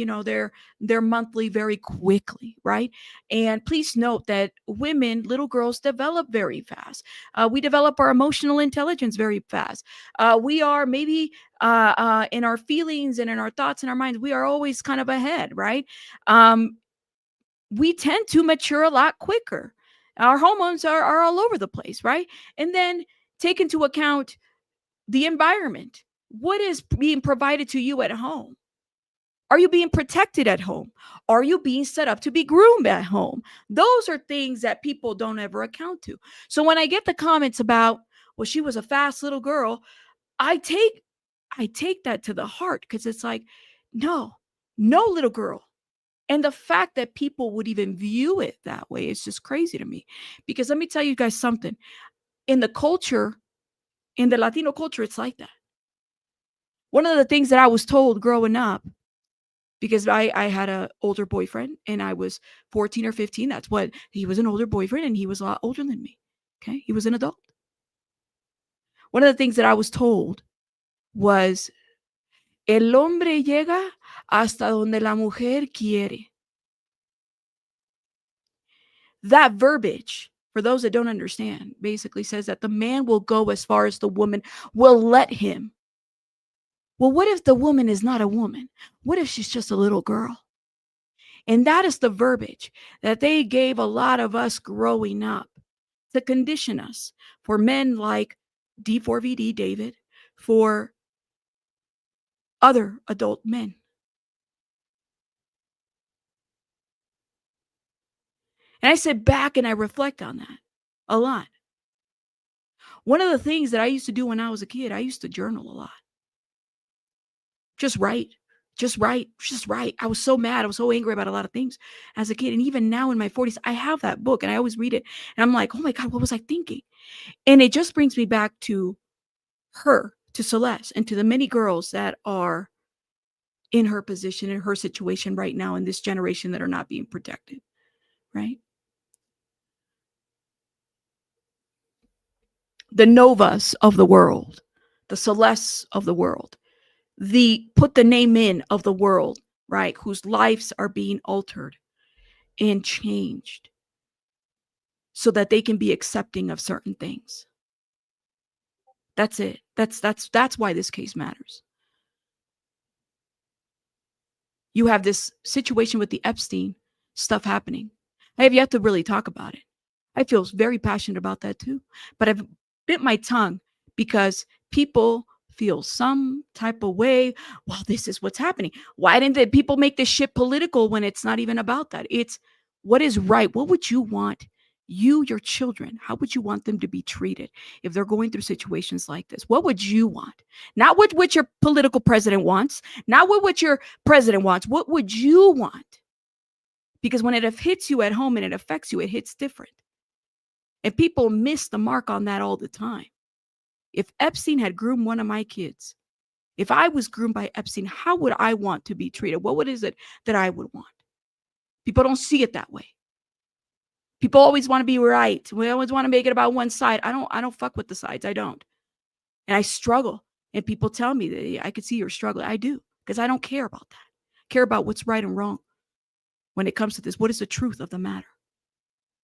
their monthly very quickly, right? And please note that women, little girls develop very fast. We develop our emotional intelligence very fast. We are maybe in our feelings and in our thoughts and our minds, we are always kind of ahead, right? We tend to mature a lot quicker. Our hormones are all over the place, right? And then take into account the environment. What is being provided to you at home? Are you being protected at home? Are you being set up to be groomed at home? Those are things that people don't ever account to. So when I get the comments about, well, she was a fast little girl, I take that to the heart, because it's like, no little girl And the fact that people would even view it that way is just crazy to me. Because let me tell you guys something. In the culture, in the Latino culture, it's like that. One of the things that I was told growing up, because I had an older boyfriend and I was 14 or 15. That's what he was, an older boyfriend, and he was a lot older than me. Okay. He was an adult. One of the things that I was told was, el hombre llega hasta donde la mujer quiere. That verbiage, for those that don't understand, basically says that the man will go as far as the woman will let him. Well, what if the woman is not a woman? What if she's just a little girl? And that is the verbiage that they gave a lot of us growing up to condition us for men like D4VD David, for other adult men. And I sit back and I reflect on that a lot. One of the things that I used to do when I was a kid, I used to journal a lot. Just write, just write, just write. I was so mad. I was so angry about a lot of things as a kid. And even now in my 40s, I have that book and I always read it. And I'm like, oh my God, what was I thinking? And it just brings me back to her, to Celeste, and to the many girls that are in her position, in her situation right now, in this generation, that are not being protected, right? The Novas of the world, the Celestes of the world, the put the name in of the world, right? Whose lives are being altered and changed so that they can be accepting of certain things. That's it. That's why this case matters. You have this situation with the Epstein stuff happening. I have yet to really talk about it. I feel very passionate about that too. But I've bit my tongue because people feel some type of way. Well, this is what's happening. Why didn't the people make this shit political when it's not even about that? It's what is right. What would you want? You, your children, how would you want them to be treated if they're going through situations like this? What would you want? Not what your political president wants, not what your president wants. What would you want? Because when it hits you at home and it affects you, it hits different. And people miss the mark on that all the time. If Epstein had groomed one of my kids, if I was groomed by Epstein, how would I want to be treated? What is it that I would want? People don't see it that way. People always want to be right. We always want to make it about one side. I don't fuck with the sides. I don't. And I struggle. And people tell me that I could see you're struggling. I do, because I don't care about that. I care about what's right and wrong when it comes to this. What is the truth of the matter?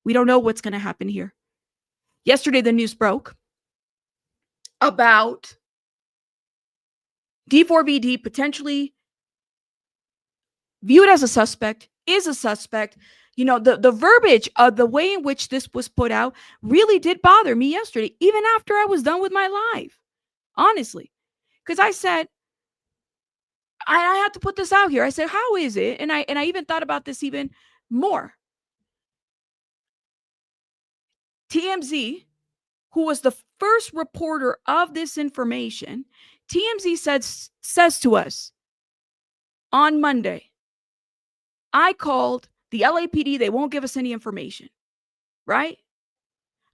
We don't know what's going to happen here. Yesterday, the news broke about D4VD potentially viewed as a suspect, is a suspect. You know, the verbiage of the way in which this was put out really did bother me yesterday, even after I was done with my live, honestly. Because I said, I had to put this out here. I said, how is it? And I even thought about this even more. TMZ, who was the first reporter of this information, TMZ says to us on Monday, I called the LAPD. They won't give us any information, right?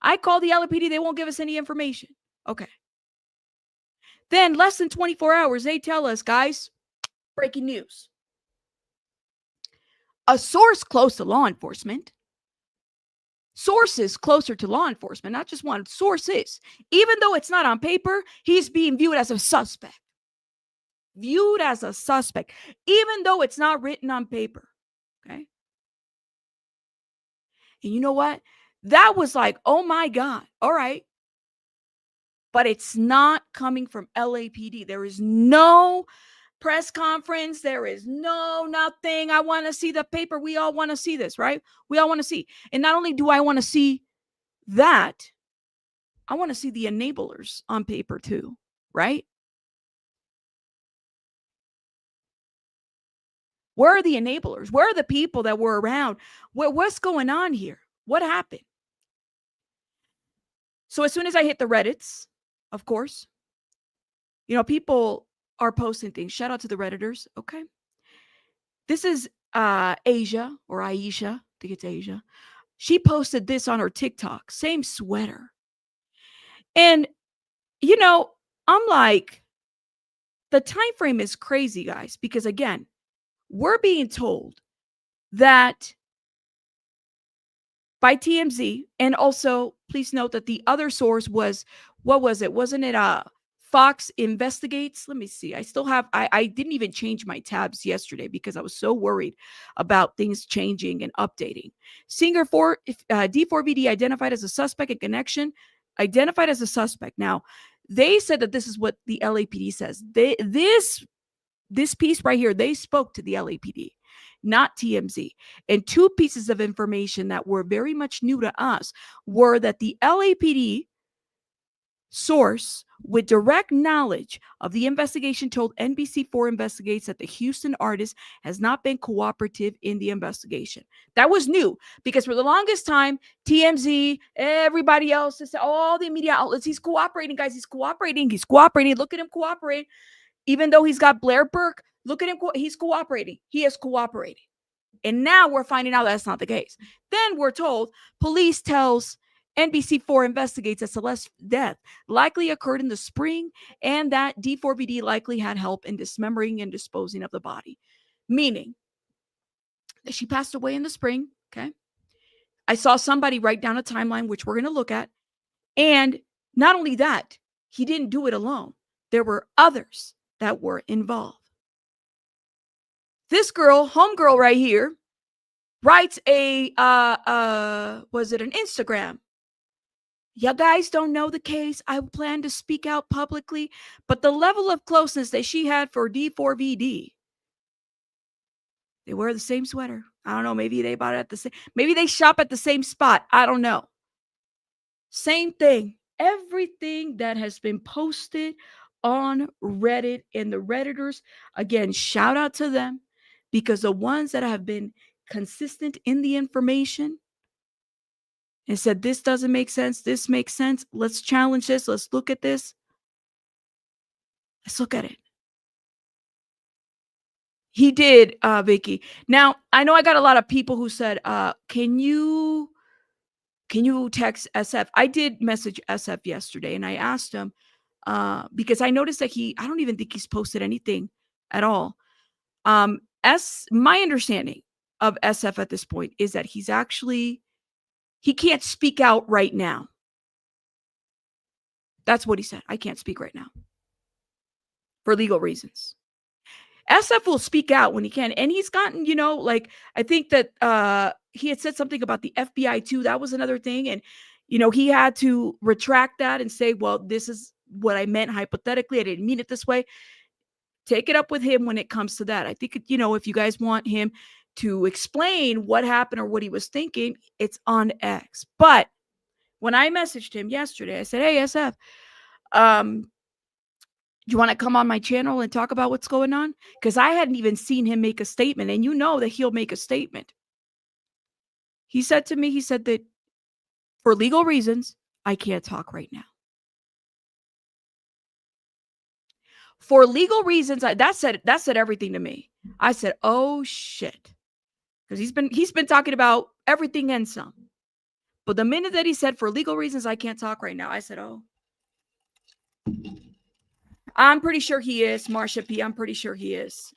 I called the LAPD. They won't give us any information. Okay. Then less than 24 hours, they tell us, guys, breaking news. A source close to law enforcement, sources closer to law enforcement, not just one, sources, even though it's not on paper, he's being viewed as a suspect. Viewed as a suspect, even though it's not written on paper. Okay. And you know what? That was like, oh my God. All right. But it's not coming from LAPD. There is no press conference. There is no nothing. I want to see the paper. We all want to see this, right? We all want to see. And not only do I want to see that, I want to see the enablers on paper too, right? Where are the enablers? Where are the people that were around? What's going on here? What happened? So as soon as I hit the Reddits, of course, you know, people are posting things. Shout out to the Redditors. Okay. This is Asia or Aisha, I think it's Asia. She posted this on her TikTok, same sweater. And, you know, I'm like, the time frame is crazy, guys, because again, we're being told that by TMZ, and also please note that the other source was, what was it? Wasn't it Fox Investigates? Let me see. I still have, I didn't even change my tabs yesterday because I was so worried about things changing and updating. Singer D4VD identified as a suspect in connection, identified as a suspect. Now, they said that this is what the LAPD says. This piece right here, they spoke to the LAPD, not TMZ. And two pieces of information that were very much new to us were that the LAPD source with direct knowledge of the investigation told NBC4 Investigates that the Houston artist has not been cooperative in the investigation. That was new because for the longest time, TMZ, everybody else, all the media outlets, he's cooperating, guys. He's cooperating. He's cooperating. Look at him cooperate. Even though he's got Blair Burke, look at him. He's cooperating. He is cooperating. And now we're finding out that's not the case. Then we're told police tells NBC4 Investigates that Celeste's death likely occurred in the spring and that D4VD likely had help in dismembering and disposing of the body. Meaning that she passed away in the spring. Okay. I saw somebody write down a timeline, which we're going to look at. And not only that, he didn't do it alone. There were others that were involved. This girl, homegirl right here, writes was it an Instagram? You guys don't know the case. I plan to speak out publicly, but the level of closeness that she had for D4VD, they wear the same sweater. I don't know. Maybe they bought it at the same, maybe they shop at the same spot. I don't know. Same thing. Everything that has been posted on Reddit and the Redditors, again, shout out to them because the ones that have been consistent in the information and said, this doesn't make sense. This makes sense. Let's challenge this. Let's look at this. Let's look at it. He did, Vicky. Now, I know I got a lot of people who said, can you text SF? I did message SF yesterday and I asked him, because I noticed that I don't even think he's posted anything at all. My understanding of SF at this point is that he can't speak out right now. That's what he said. I can't speak right now for legal reasons. SF will speak out when he can. And he's gotten, I think that he had said something about the FBI too. That was another thing. And, he had to retract that and say, well, this is what I meant hypothetically. I didn't mean it this way. Take it up with him when it comes to that. I think, if you guys want him to explain what happened or what he was thinking, it's on X. But when I messaged him yesterday, I said, hey, SF, you want to come on my channel and talk about what's going on? Because I hadn't even seen him make a statement. And you know that he'll make a statement. He said to me, that for legal reasons, I can't talk right now. For legal reasons, that said everything to me. I said, oh shit. Because he's been talking about everything and some. But the minute that he said, for legal reasons, I can't talk right now, I said, oh. I'm pretty sure he is, Marsha P. I'm pretty sure he is.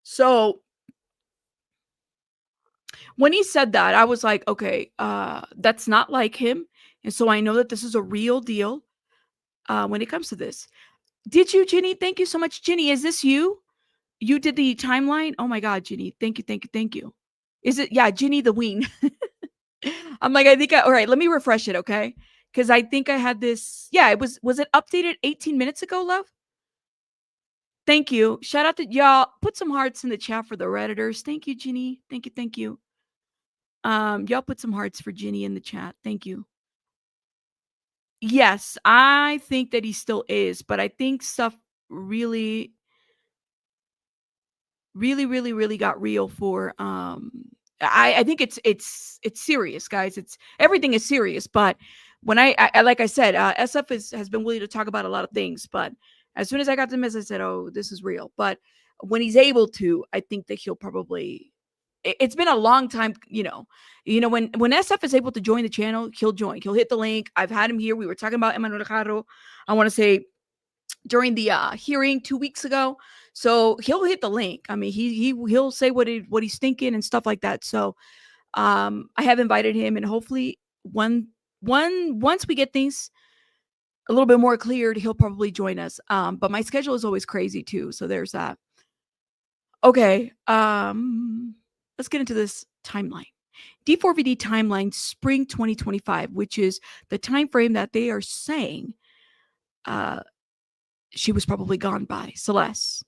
So when he said that, I was like, okay, that's not like him. And so I know that this is a real deal when it comes to this. Did you, Ginny? Thank you so much. Ginny, is this you? You did the timeline? Oh my God, Ginny. Thank you. Is it? Yeah, Ginny the Ween. I'm like, all right, let me refresh it, okay? Because I think I had this. Yeah, was it updated 18 minutes ago, love? Thank you. Shout out to y'all. Put some hearts in the chat for the Redditors. Thank you, Ginny. Thank you. Y'all put some hearts for Ginny in the chat. Thank you. Yes, I think that he still is, but I think stuff really got real for I think it's serious, guys. It's everything is serious, but when I like I said, SF has been willing to talk about a lot of things, but as soon as I got the message, I said, "Oh, this is real." But when he's able to, I think that he'll probably. It's been a long time, when SF is able to join the channel, he'll join. He'll hit the link. I've had him here. We were talking about Emmanuel Caro. I want to say during the hearing 2 weeks ago. So he'll hit the link. I mean, he'll say what he's thinking and stuff like that. So I have invited him, and hopefully once we get things a little bit more cleared, he'll probably join us. But my schedule is always crazy too, so there's that. Okay, let's get into this timeline. D4VD timeline spring 2025, which is the time frame that they are saying she was probably gone by, Celeste.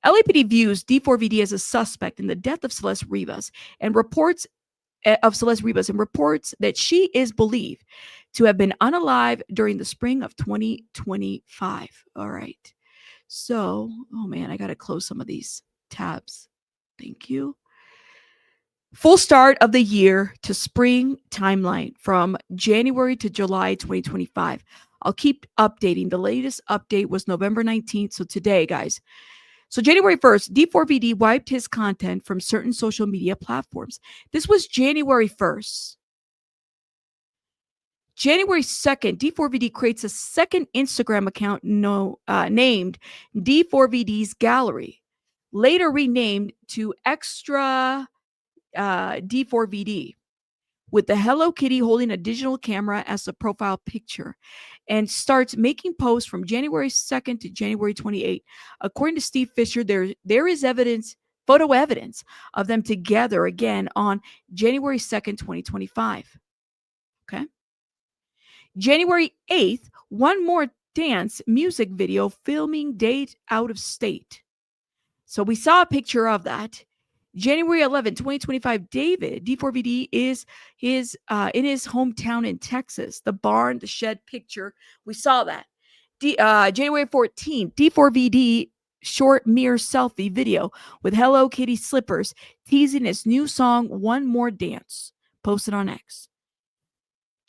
LAPD views D4VD as a suspect in the death of Celeste Rivas and reports that she is believed to have been unalive during the spring of 2025. All right. So, oh man, I got to close some of these tabs. Thank you. Full start of the year to spring timeline from January to July 2025. I'll keep updating. The latest update was November 19th. So today, guys. So January 1st, D4VD wiped his content from certain social media platforms. This was January 1st. January 2nd, D4VD creates a second Instagram account named D4VD's Gallery, later renamed to Extra D4VD, with the Hello Kitty holding a digital camera as a profile picture, and starts making posts from January 2nd to January 28th. According to Steve Fisher, there is photo evidence of them together again on January 2nd, 2025. Okay. January 8th, one more dance music video filming date out of state. So we saw a picture of that. January 11, 2025, David, D4VD, is in his hometown in Texas. The barn, the shed picture, we saw that. January 14, D4VD short mirror selfie video with Hello Kitty slippers teasing his new song, One More Dance, posted on X.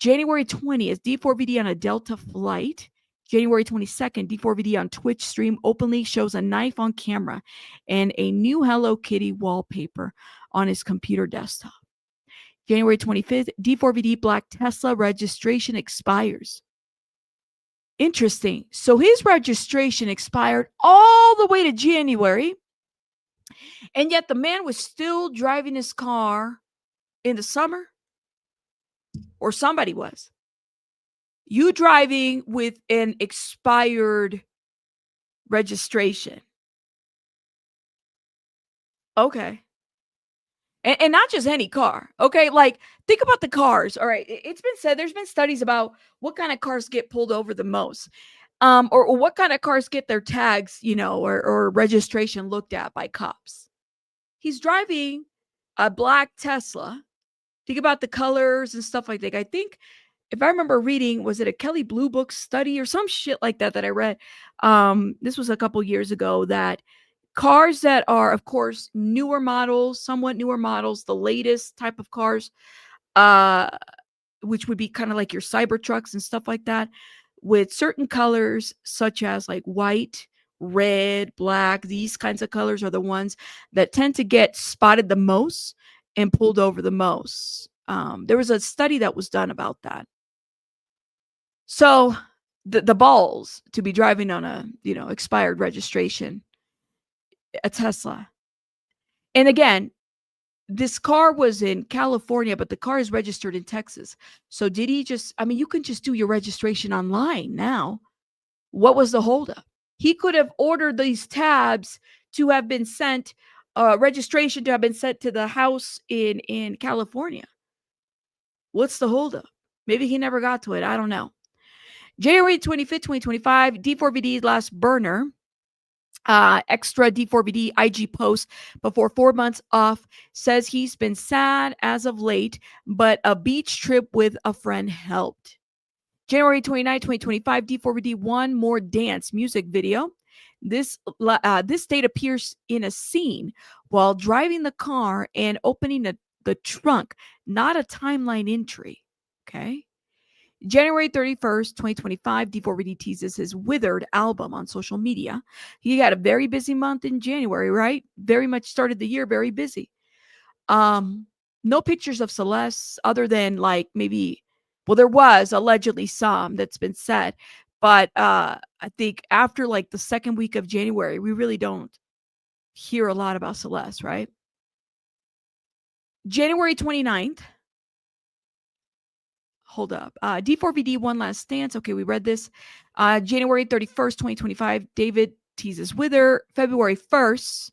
January 20th, D4VD on a Delta flight. January 22nd, D4VD on Twitch stream openly shows a knife on camera and a new Hello Kitty wallpaper on his computer desktop. January 25th, D4VD black Tesla registration expires. Interesting. So his registration expired all the way to January, and yet the man was still driving his car in the summer, or somebody was. You driving with an expired registration. Okay. And not just any car. Okay. Like, think about the cars. All right. It's been said, there's been studies about what kind of cars get pulled over the most. Or what kind of cars get their tags, or registration looked at by cops. He's driving a black Tesla. Think about the colors and stuff like that. I think, if I remember reading, was it a Kelly Blue Book study or some shit like that I read? This was a couple years ago, that cars that are, of course, newer models, somewhat newer models, the latest type of cars, which would be kind of like your Cybertrucks and stuff like that, with certain colors such as like white, red, black, these kinds of colors are the ones that tend to get spotted the most and pulled over the most. There was a study that was done about that. So the balls to be driving on a, expired registration, a Tesla. And again, this car was in California, but the car is registered in Texas. So did he you can just do your registration online now. What was the holdup? He could have ordered these tabs to have been sent, registration to have been sent to the house in California. What's the holdup? Maybe he never got to it. I don't know. January 25th, 2025, D4VD's last burner, extra D4VD IG post before 4 months off, says he's been sad as of late, but a beach trip with a friend helped. January 29th, 2025, D4VD One More Dance music video. This date appears in a scene while driving the car and opening the trunk, not a timeline entry. Okay. January 31st, 2025, D4VD teases his Withered album on social media. He had a very busy month in January, right? Very much started the year very busy. No pictures of Celeste other than like maybe, well, there was allegedly some that's been said, but I think after like the second week of January, we really don't hear a lot about Celeste, right? January 29th. Hold up. D4VD One Last Stance. Okay, we read this. January 31st, 2025, David teases Wither. February 1st,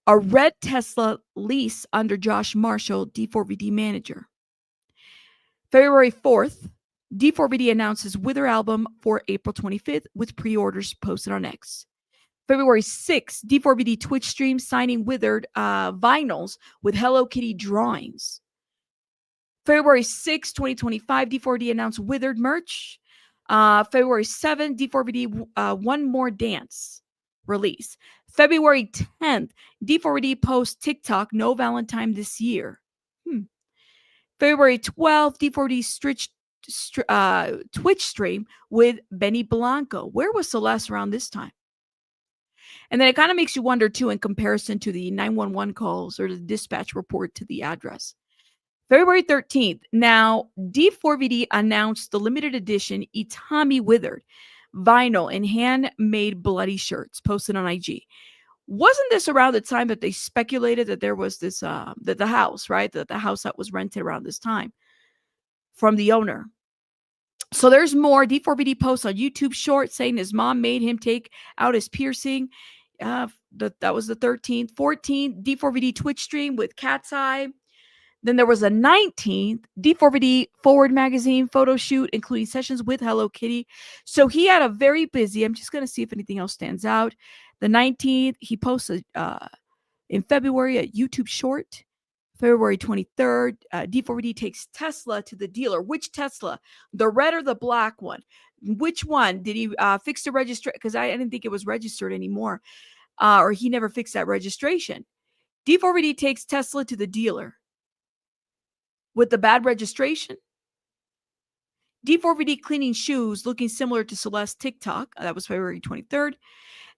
a red Tesla lease under Josh Marshall, D4VD manager. February 4th, D4VD announces Wither album for April 25th with pre-orders posted on X. February 6th, D4VD Twitch stream signing Withered vinyls with Hello Kitty drawings. February 6th, 2025, D4VD announced Withered merch. February 7th, D4VD One More Dance release. February 10th, D4VD posts TikTok No Valentine this year. February 12th, D4VD Twitch stream with Benny Blanco. Where was Celeste around this time? And then it kind of makes you wonder, too, in comparison to the 911 calls or the dispatch report to the address. February 13th, now D4VD announced the limited edition Itami Withered vinyl and handmade bloody shirts posted on IG. Wasn't this around the time that they speculated that there was this, that the house, right? That the house that was rented around this time from the owner. So there's more. D4VD posts on YouTube short saying his mom made him take out his piercing. That was the 13th. 14th, D4VD Twitch stream with Cat's Eye. Then there was a 19th D4VD Forward magazine photo shoot, including sessions with Hello Kitty. So he had a very busy, I'm just going to see if anything else stands out. The 19th, he posted in February a YouTube short. February 23rd, D4VD takes Tesla to the dealer. Which Tesla? The red or the black one? Which one? Did he fix the registration? Because I didn't think it was registered anymore. Or he never fixed that registration. D4VD takes Tesla to the dealer with the bad registration. D4VD cleaning shoes looking similar to Celeste TikTok. That was February 23rd.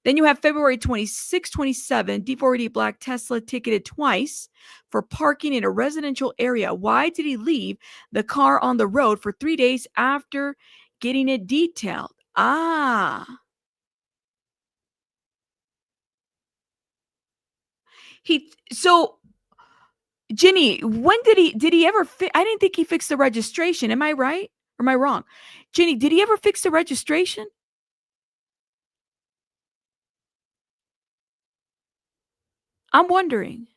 Then you have February 26, 27, D4VD Black Tesla ticketed twice for parking in a residential area. Why did he leave the car on the road for 3 days after getting it detailed? So Ginny, when did he ever I didn't think he fixed the registration. Am I right? Or am I wrong? Ginny, did he ever fix the registration? I'm wondering.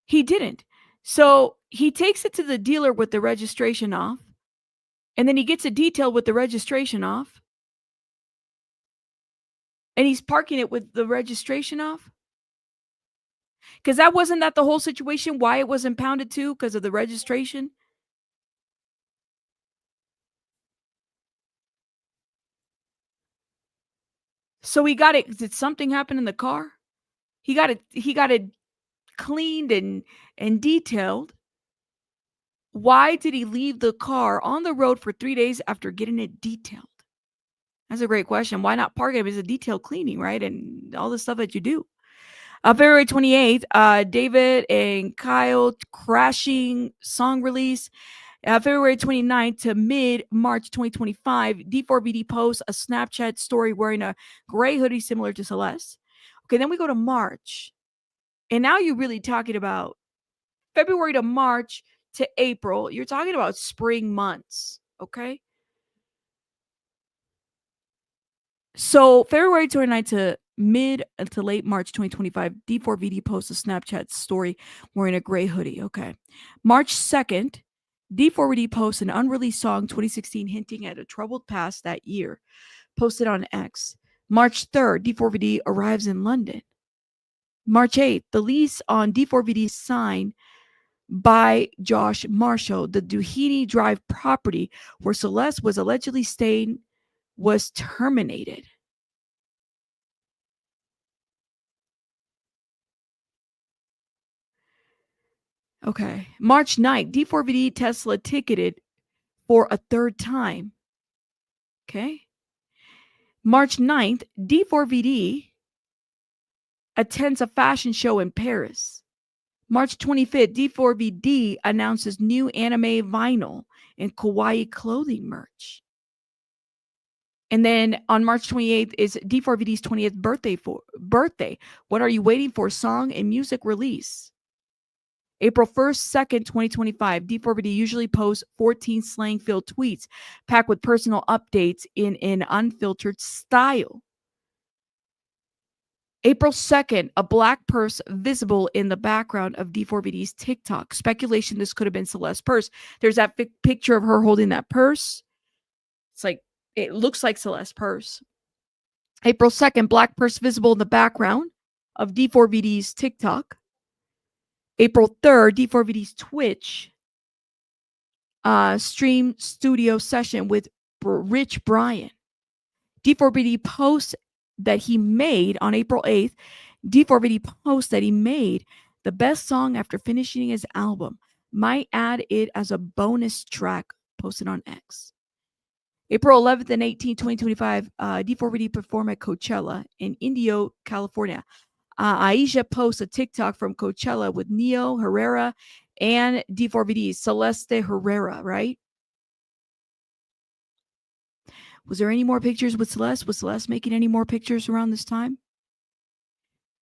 He didn't. So he takes it to the dealer with the registration off. And then he gets it detailed with the registration off. And he's parking it with the registration off. Because wasn't that the whole situation, why it was impounded too, because of the registration? So he got it. Did something happen in the car? He got it cleaned and detailed. Why did he leave the car on the road for 3 days after getting it detailed? That's a great question. Why not park it? It's a detailed cleaning, right? And all the stuff that you do. February 28th, David and Kyle crashing song release. February 29th to mid-March 2025, D4VD posts a Snapchat story wearing a gray hoodie similar to Celeste. Okay, then we go to March. And now you're really talking about February to March to April. You're talking about spring months, okay? So February 29th to mid to late March 2025, D4VD posts a Snapchat story wearing a gray hoodie. Okay. March 2nd, D4VD posts an unreleased song 2016 hinting at a troubled past that year, posted on X. March 3rd, D4VD arrives in London. March 8th, the lease on D4VD's sign by Josh Marshall, the Duhaney Drive property where Celeste was allegedly staying, was terminated. Okay. March 9th, D4VD Tesla ticketed for a third time. Okay. March 9th, D4VD attends a fashion show in Paris. March 25th, D4VD announces new anime vinyl and kawaii clothing merch. And then on March 28th is D4VD's 20th birthday. What are you waiting for? Song and music release. April 1st, 2nd, 2025, D4VD usually posts 14 slang-filled tweets packed with personal updates in an unfiltered style. April 2nd, a black purse visible in the background of D4VD's TikTok. Speculation this could have been Celeste's purse. There's that picture of her holding that purse. It's like, it looks like Celeste's purse. April 2nd, black purse visible in the background of D4VD's TikTok. April 3rd, D4VD's Twitch stream studio session with Rich Brian. D4VD posts that he made on April 8th. D4VD posts that he made the best song after finishing his album. Might add it as a bonus track posted on X. April 11th and 18th, 2025, D4VD performed at Coachella in Indio, California. Aisha posts a TikTok from Coachella with Neo Herrera and D4VD, Celeste Herrera, right? Was there any more pictures with Celeste? Was Celeste making any more pictures around this time?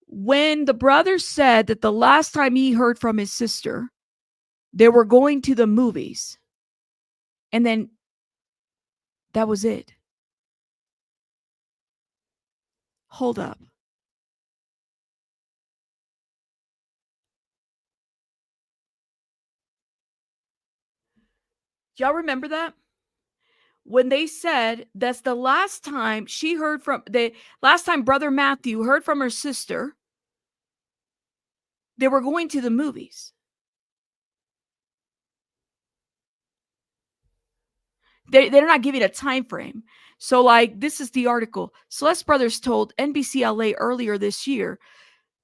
When the brother said that the last time he heard from his sister, they were going to the movies, and then that was it. Hold up. Do y'all remember that? When they said that's the last time she heard from, the last time Brother Matthew heard from her sister, they were going to the movies. They're not giving a time frame. So, like, this is the article. Celeste Brothers told NBC LA earlier this year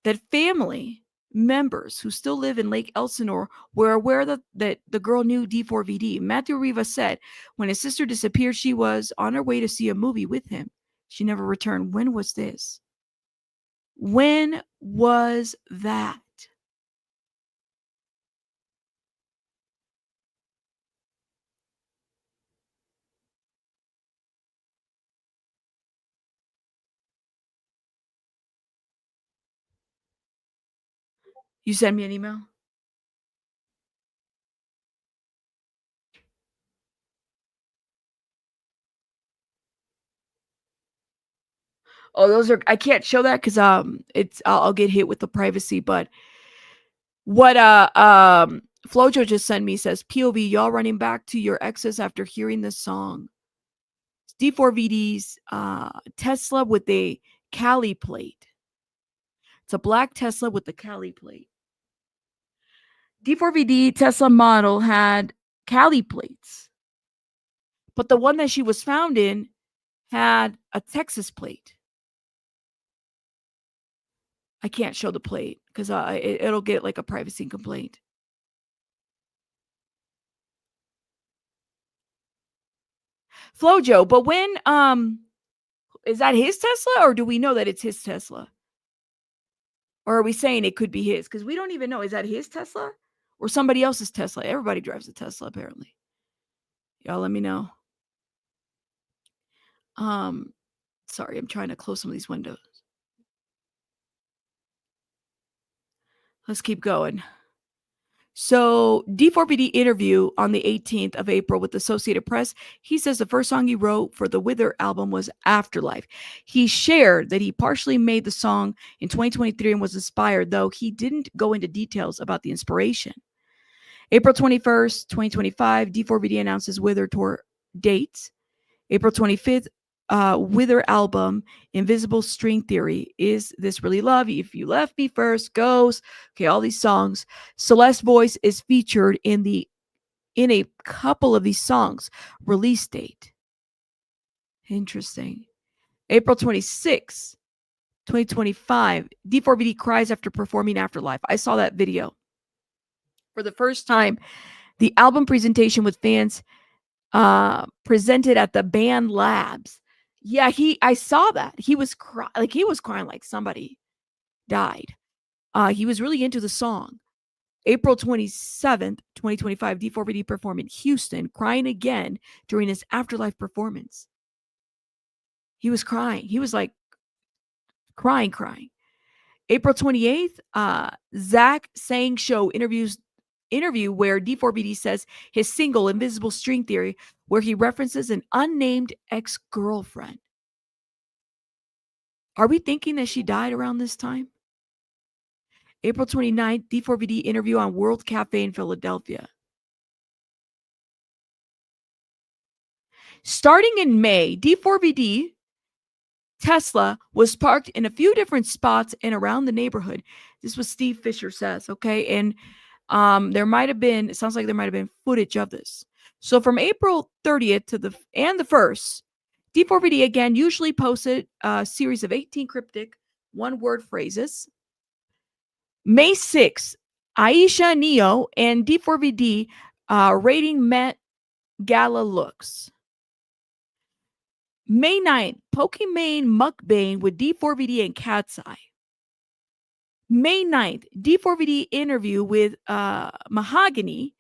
that family members who still live in Lake Elsinore were aware that the girl knew D4VD. Matthew Rivas said when his sister disappeared, she was on her way to see a movie with him. She never returned. When was this? When was that? You send me an email? Oh, those are, I can't show that because it's I'll get hit with the privacy. But what Flojo just sent me says POV, y'all running back to your exes after hearing this song. D4VD's Tesla with a Cali plate. It's a black Tesla with the Cali plate. D4VD Tesla model had Cali plates, but the one that she was found in had a Texas plate. I can't show the plate because it'll get like a privacy complaint. Flojo, but when is that his Tesla, or do we know that it's his Tesla? Or are we saying it could be his? Because we don't even know. Is that his Tesla or somebody else's Tesla? Everybody drives a Tesla, apparently. Y'all let me know. Sorry, I'm trying to close some of these windows. Let's keep going. So D4VD interview on the 18th of April with Associated Press. He says the first song he wrote for the Wither album was Afterlife. He shared that he partially made the song in 2023 and was inspired, though he didn't go into details about the inspiration. April 21st, 2025, D4VD announces Wither tour dates. April 25th, Wither album, Invisible String Theory, Is This Really Love? If You Left Me First, Ghost. Okay, all these songs. Celeste's voice is featured in a couple of these songs. Release date. Interesting. April 26th, 2025, D4VD cries after performing Afterlife. I saw that video for the first time. The album presentation with fans presented at the band labs. Yeah, I saw that. He was crying like somebody died. He was really into the song. April 27th, 2025, D4VD performed in Houston, crying again during his Afterlife performance. He was crying. He was like crying. April 28th, Zach Sang Show interview where D4VD says his single Invisible String Theory, where he references an unnamed ex-girlfriend. Are we thinking that she died around this time? April 29th, D4VD interview on World Cafe in Philadelphia. Starting in May, D4VD Tesla was parked in a few different spots and around the neighborhood. This was Steve Fisher says, okay? And it sounds like there might have been footage of this. So from April 30th to the 1st, D4VD again usually posted a series of 18 cryptic one-word phrases. May 6th, Aisha Neo and D4VD rating Met Gala looks. May 9th, Pokimane Mukbang with D4VD and Cat's Eye. May 9th, D4VD interview with Mahogany,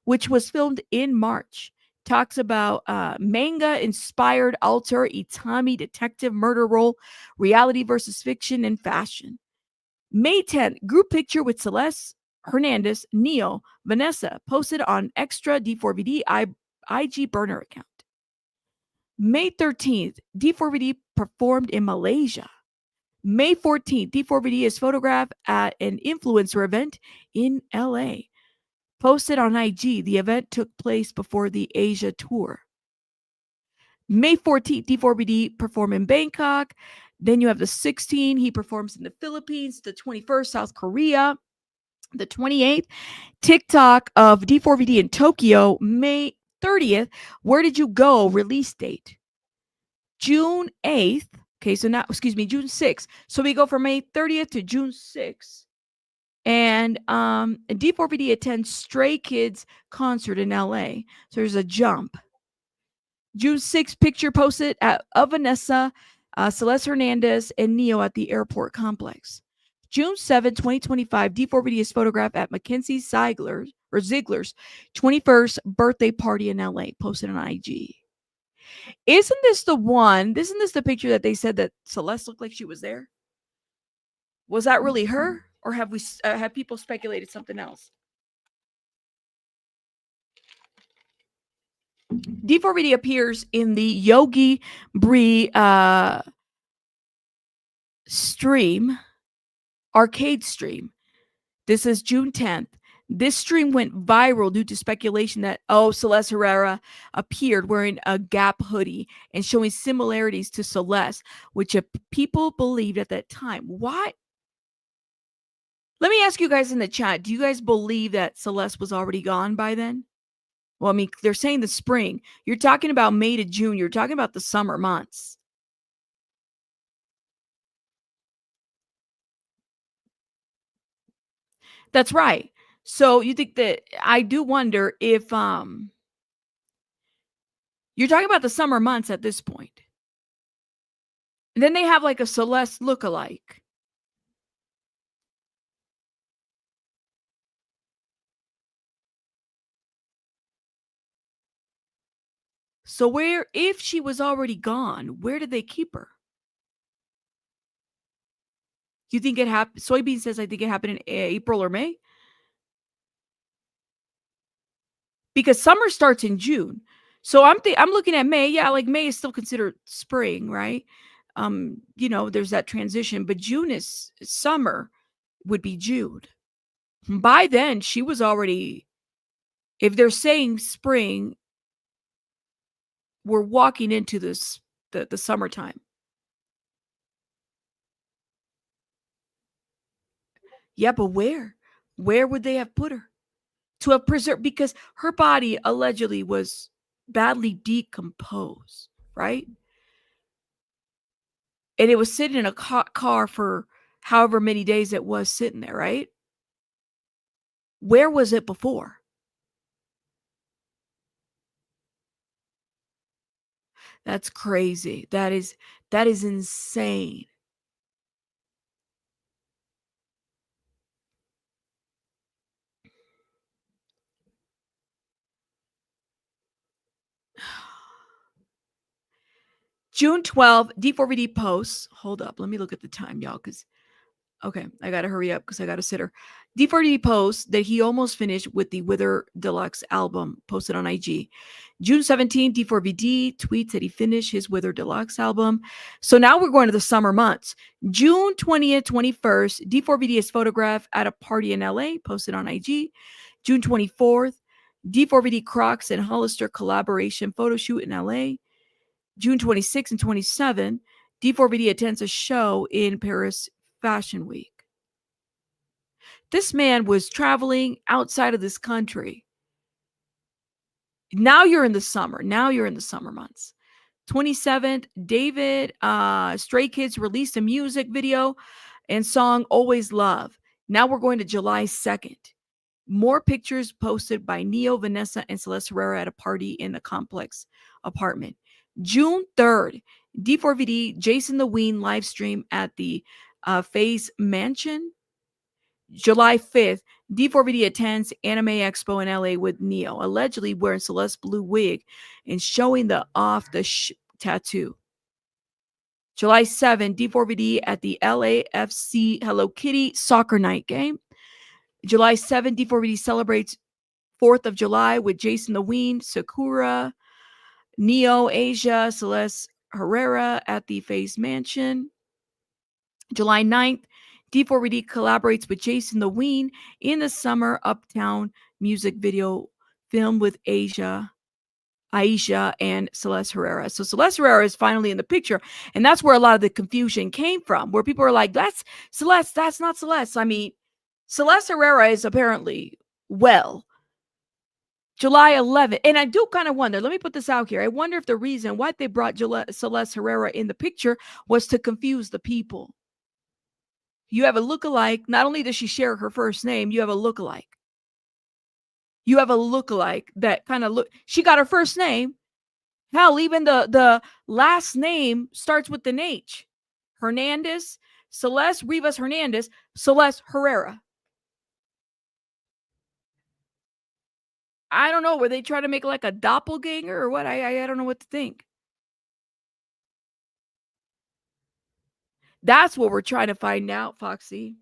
which was filmed in March. Talks about manga-inspired alter Itami detective murder role, reality versus fiction, and fashion. May 10th, group picture with Celeste, Hernandez, Neo, Vanessa, posted on extra D4VD IG burner account. May 13th, D4VD performed in Malaysia. May 14th, D4VD is photographed at an influencer event in LA. Posted on IG, the event took place before the Asia tour. May 14th, D4VD performed in Bangkok. Then you have the 16th, he performs in the Philippines. The 21st, South Korea. The 28th, TikTok of D4VD in Tokyo. May 30th, Where Did You Go? Release date. June 8th. Okay, so now, June 6th. So we go from May 30th to June 6th. And D4VD attends Stray Kids concert in LA. So there's a jump. June 6th, picture posted of Vanessa, Celeste Hernandez, and Neo at the airport complex. June 7, 2025, D4VD is photographed at Mackenzie Ziegler's 21st birthday party in LA, posted on IG. Isn't this the picture that they said that Celeste looked like she was there? Was that really her? Or have people speculated something else? D4VD appears in the Yogi Bree arcade stream. This is June 10th. This stream went viral due to speculation that, Celeste Herrera appeared wearing a Gap hoodie and showing similarities to Celeste, which people believed at that time. Why? Let me ask you guys in the chat, do you guys believe that Celeste was already gone by then? Well, I mean, they're saying the spring. You're talking about May to June. You're talking about the summer months. That's right. So you think that I do wonder if you're talking about the summer months at this point. And then they have like a Celeste lookalike. So if she was already gone, where did they keep her? You think it happened? Soybean says, I think it happened in April or May. Because summer starts in June. So I'm looking at May. Yeah, like May is still considered spring, right? There's that transition, but June is summer, would be June. By then, she was already, if they're saying spring, we're walking into the summertime. Yeah, but where? Where would they have put her? To have preserved, because her body allegedly was badly decomposed, right? And it was sitting in a car for however many days it was sitting there, right? Where was it before? That's crazy. That is insane. June 12th, D4VD posts. Hold up. Let me look at the time, y'all, because okay, I gotta hurry up because I gotta sit her. D4D posts that he almost finished with the Wither Deluxe album posted on IG. June 17th, D4VD tweets that he finished his Wither Deluxe album. So now we're going to the summer months. June 20th, 21st, D4VD is photographed at a party in LA, posted on IG. June 24th, D4VD Crocs and Hollister collaboration photo shoot in LA. June 26th and 27th, D4VD attends a show in Paris Fashion Week. This man was traveling outside of this country. Now you're in the summer. Now you're in the summer months. 27th, David Stray Kids released a music video and song Always Love. Now we're going to July 2nd. More pictures posted by Neo, Vanessa, and Celeste Herrera at a party in the complex apartment. June 3rd, D4VD Jason the Ween live stream at the Phase Mansion. July 5th, D4VD attends Anime Expo in LA with Neo, allegedly wearing Celeste blue wig and showing the tattoo. July 7th, D4VD at the LAFC Hello Kitty soccer night game. July 7th, D4VD celebrates 4th of July with Jason the Ween, Sakura, Neo, Asia, Celeste Herrera at the Phase Mansion. July 9th, D4VD collaborates with Jason the Ween in the summer Uptown music video filmed with Aisha, and Celeste Herrera. So Celeste Herrera is finally in the picture. And that's where a lot of the confusion came from, where people are like, that's Celeste, that's not Celeste. I mean, Celeste Herrera is apparently well. July 11th. And I do kind of wonder, let me put this out here. I wonder if the reason why they brought Celeste Herrera in the picture was to confuse the people. You have a lookalike. Not only does she share her first name, you have a lookalike. You have a lookalike that kind of look. She got her first name. Hell, even the last name starts with an H. Hernandez, Celeste Rivas Hernandez, Celeste Herrera. I don't know. Were they trying to make like a doppelganger or what? I don't know what to think. That's what we're trying to find out, Foxy.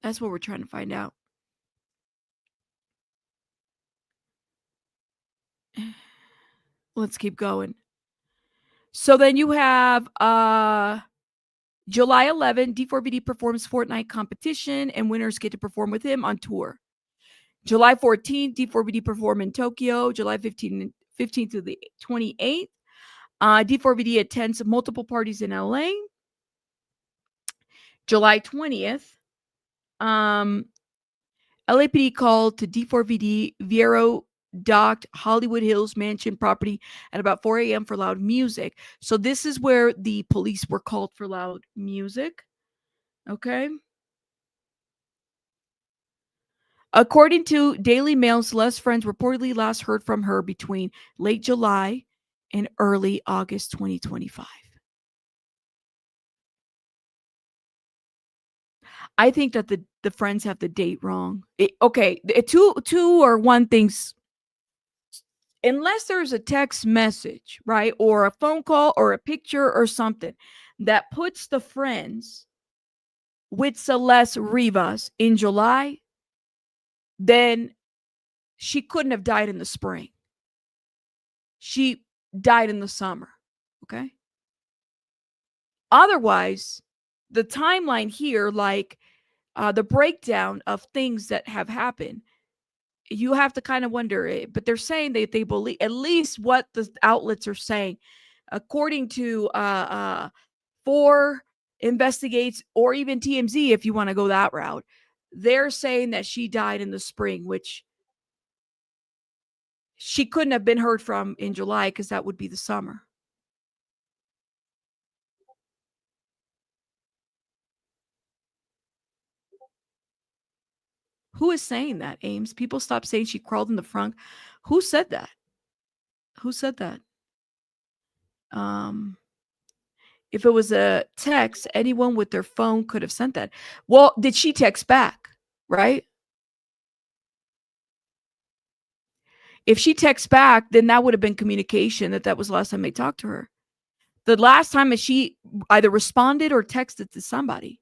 That's what we're trying to find out. Let's keep going. So then you have July 11, D4VD performs Fortnite competition and winners get to perform with him on tour. July 14th, D4VD perform in Tokyo. July 15th to the 28th. D4VD attends multiple parties in LA. July 20th, LAPD called to D4VD Vieiro docked Hollywood Hills mansion property at about 4 a.m. for loud music. So this is where the police were called for loud music. Okay. According to Daily Mail, Celeste's friends reportedly last heard from her between late July and early August 2025. I think that the friends have the date wrong. Two or one things. Unless there's a text message, right, or a phone call or a picture or something that puts the friends with Celeste Rivas in July, then she couldn't have died in the spring. She died in the summer. Okay. Otherwise, the timeline here, like the breakdown of things that have happened, you have to kind of wonder it. But they're saying that they believe, at least what the outlets are saying, according to Four Investigates or even TMZ, if you want to go that route, they're saying that she died in the spring, which she couldn't have been heard from in July because that would be the summer. Who is saying that, Ames? People stop saying she crawled in the front. Who said that? Who said that? If it was a text, anyone with their phone could have sent that. Well, did she text back? Right? If she texts back, then that would have been communication that was the last time they talked to her. The last time that she either responded or texted to somebody.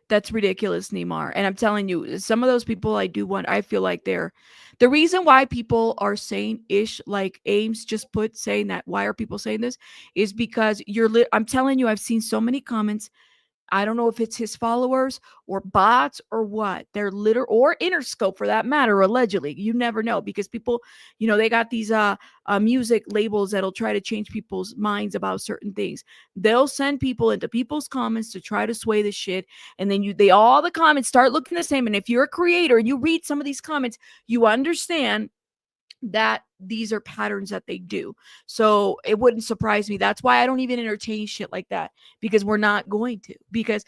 That's ridiculous, Neymar. And I'm telling you, some of those people I feel like they're the reason why people are saying ish like Ames just put saying that. Why are people saying this? Is because I'm telling you, I've seen so many comments. I don't know if it's his followers or bots or what. They're or Interscope for that matter, allegedly. You never know because people, they got these music labels that'll try to change people's minds about certain things. They'll send people into people's comments to try to sway the shit. And then all the comments start looking the same. And if you're a creator and you read some of these comments, you understand that these are patterns that they do. So it wouldn't surprise me. That's why I don't even entertain shit like that, because we're not going to. Because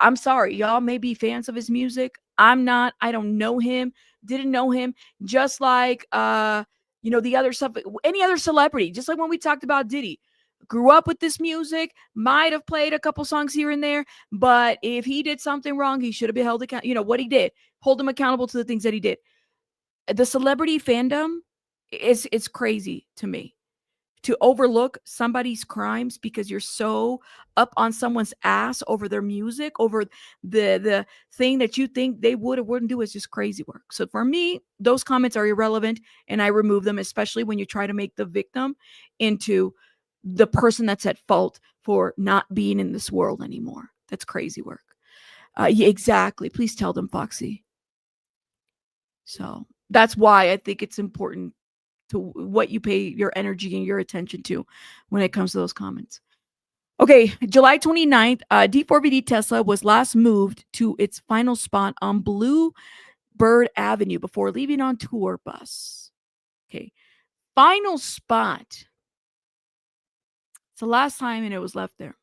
I'm sorry, y'all may be fans of his music. I'm not. I don't know him. Didn't know him. Just like the other stuff, any other celebrity. Just like when we talked about Diddy. Grew up with this music, might have played a couple songs here and there, but if he did something wrong, he should have been held accountable. What he did, hold him accountable to the things that he did. The celebrity fandom it's crazy to me to overlook somebody's crimes because you're so up on someone's ass over their music, over the thing that you think they would or wouldn't do is just crazy work. So for me, those comments are irrelevant and I remove them, especially when you try to make the victim into the person that's at fault for not being in this world anymore. That's crazy work. Yeah, exactly. Please tell them, Foxy. So that's why I think it's important to what you pay your energy and your attention to when it comes to those comments. Okay, July 29th, D4VD Tesla was last moved to its final spot on Bluebird Avenue before leaving on tour bus. Okay, final spot. It's the last time and it was left there.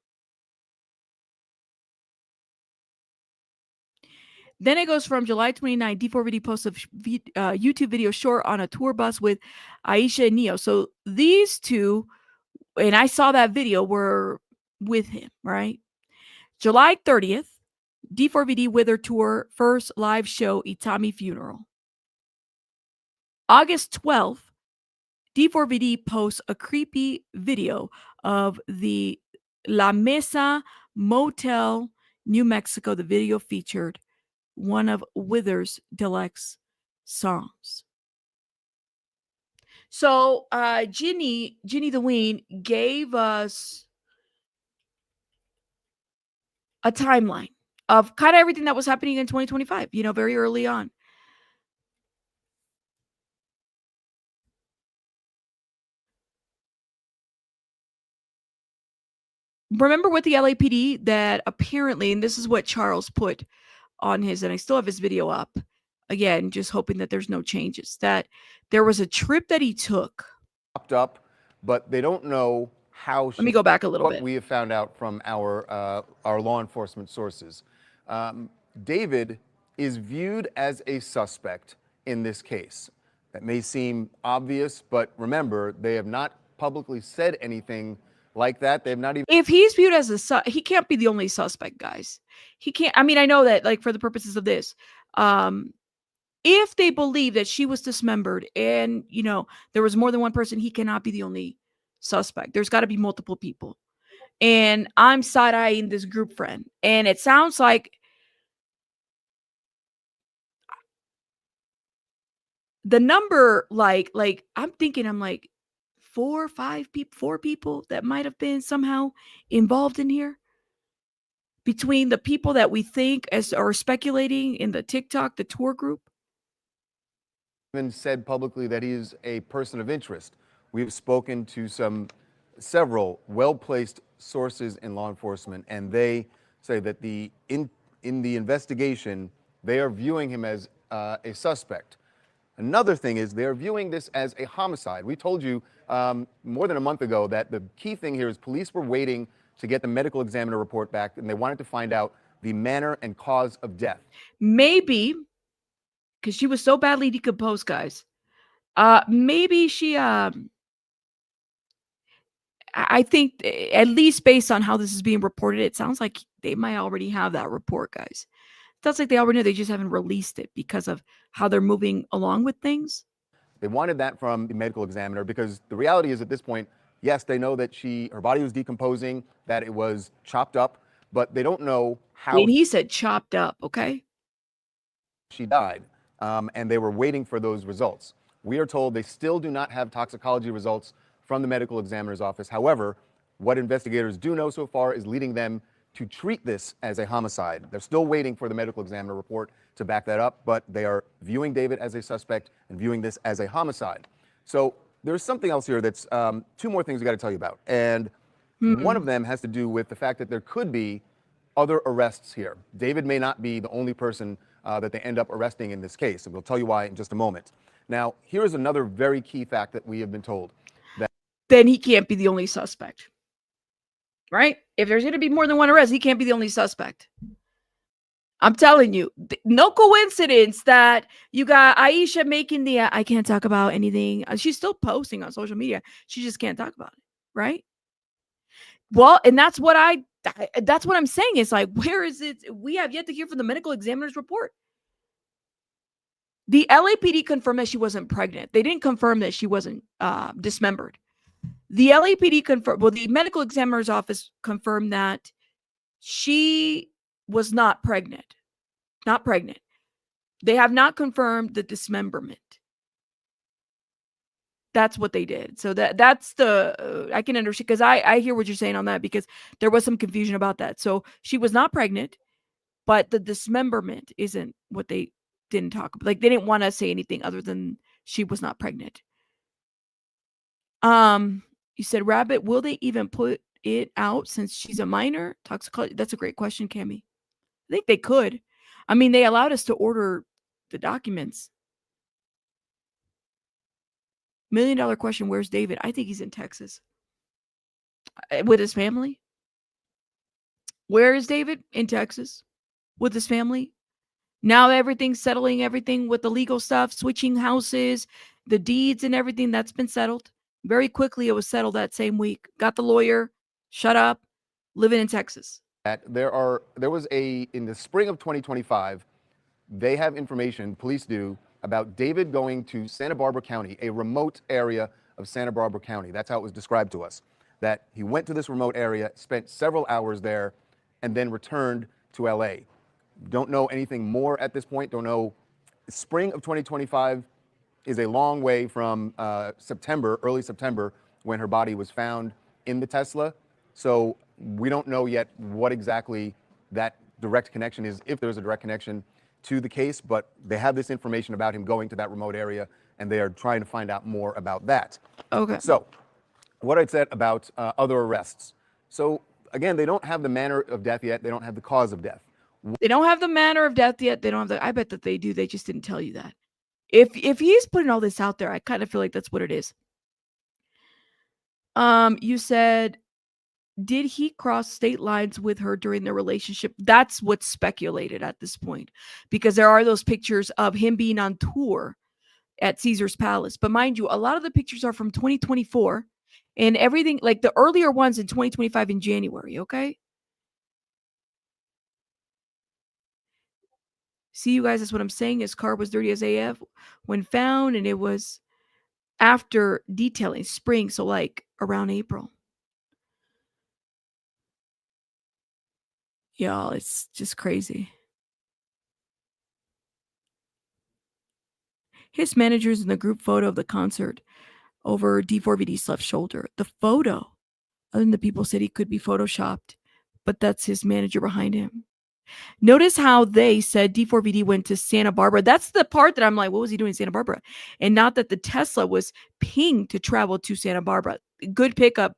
Then it goes from July 29, D4VD posts a YouTube video short on a tour bus with Aisha and Neo. So these two, and I saw that video, were with him, right? July 30th, D4VD Wither Tour first live show, Itami Funeral. August 12th, D4VD posts a creepy video of the La Mesa Motel, New Mexico. The video featured one of Wither's deluxe songs. So Ginny the Ween gave us a timeline of kind of everything that was happening in 2025, very early on. Remember with the LAPD that apparently, and this is what Charles put on his, and I still have his video up, again, just hoping that there's no changes, that there was a trip that he took. Up, but they don't know how. Let me go back a little bit. We have found out from our law enforcement sources. David is viewed as a suspect in this case. That may seem obvious, but remember, they have not publicly said anything like that. They have not even. If he's viewed as he can't be the only suspect, guys. He can't. I mean, I know that, like, for the purposes of this, if they believe that she was dismembered and, there was more than one person, he cannot be the only suspect. There's got to be multiple people. And I'm side-eyeing this group friend. And it sounds like the number, like I'm like 4 people that might have been somehow involved in here. Between the people that we think are speculating in the TikTok, the tour group. Even said publicly that he is a person of interest. We've spoken to several well-placed sources in law enforcement, and they say that in the investigation, they are viewing him as a suspect. Another thing is they're viewing this as a homicide. We told you more than a month ago that the key thing here is police were waiting to get the medical examiner report back, and they wanted to find out the manner and cause of death. Maybe because she was so badly decomposed, guys. Maybe she I think at least based on how this is being reported, it sounds like they might already have that report, guys. It sounds like they already know, they just haven't released it because of how they're moving along with things. They wanted that from the medical examiner because the reality is at this point, yes, they know that her body was decomposing, that it was chopped up, but they don't know how. And he said chopped up, okay? She died, and they were waiting for those results. We are told they still do not have toxicology results from the medical examiner's office. However, what investigators do know so far is leading them to treat this as a homicide. They're still waiting for the medical examiner report to back that up, but they are viewing David as a suspect and viewing this as a homicide. So there's something else here that's two more things we got to tell you about. And one of them has to do with the fact that there could be other arrests here. David may not be the only person that they end up arresting in this case, and we'll tell you why in just a moment. Now, here's another very key fact that we have been told. Then he can't be the only suspect, right? If there's going to be more than one arrest, he can't be the only suspect. I'm telling you, no coincidence that you got Aisha making the, I can't talk about anything. She's still posting on social media. She just can't talk about it, right? Well, and that's what I'm saying. It's like, where is it? We have yet to hear from the medical examiner's report. The LAPD confirmed that she wasn't pregnant. They didn't confirm that she wasn't dismembered. The LAPD confirmed, well, the medical examiner's office confirmed that she was not pregnant. Not pregnant. They have not confirmed the dismemberment. That's what they did. So that's the, I can understand, because I hear what you're saying on that, because there was some confusion about that. So she was not pregnant, but the dismemberment isn't what they didn't talk about. Like, they didn't want to say anything other than she was not pregnant. You said, Rabbit, will they even put it out since she's a minor? Toxicology. That's a great question, Cammie. I think they could. I mean, they allowed us to order the documents. $1 million question, where's David? I think he's in Texas. With his family. Where is David? In Texas. With his family. Now everything's settling, everything with the legal stuff, switching houses, the deeds and everything, that's been settled. Very quickly, it was settled that same week. Got the lawyer, shut up, living in Texas. There was in the spring of 2025, they have information, police do, about David going to Santa Barbara County, a remote area of Santa Barbara County. That's how it was described to us. That he went to this remote area, spent several hours there, and then returned to LA. Don't know anything more at this point. Don't know. Spring of 2025 is a long way from early September, when her body was found in the Tesla. So we don't know yet what exactly that direct connection is, if there's a direct connection to the case, but they have this information about him going to that remote area, and they are trying to find out more about that. Okay. So what I said about other arrests. So again, they don't have the manner of death yet. They don't have the cause of death. They don't have the manner of death yet. They don't have the, I bet that they do. They just didn't tell you that. If he's putting all this out there, I kind of feel like that's what it is. You said, did he cross state lines with her during their relationship? That's what's speculated at this point, because there are those pictures of him being on tour at Caesar's Palace. But mind you, a lot of the pictures are from 2024, and everything, like the earlier ones in 2025 in January, okay? See, you guys, that's what I'm saying. His car was dirty as AF when found, and it was after detailing spring, so like around April. Y'all, it's just crazy. His manager's in the group photo of the concert over D4VD's left shoulder. The photo, other than the people said he could be photoshopped, but that's his manager behind him. Notice how they said D4VD went to Santa Barbara. That's the part that I'm like, what was he doing in Santa Barbara? And not that the Tesla was pinged to travel to Santa Barbara. Good pickup,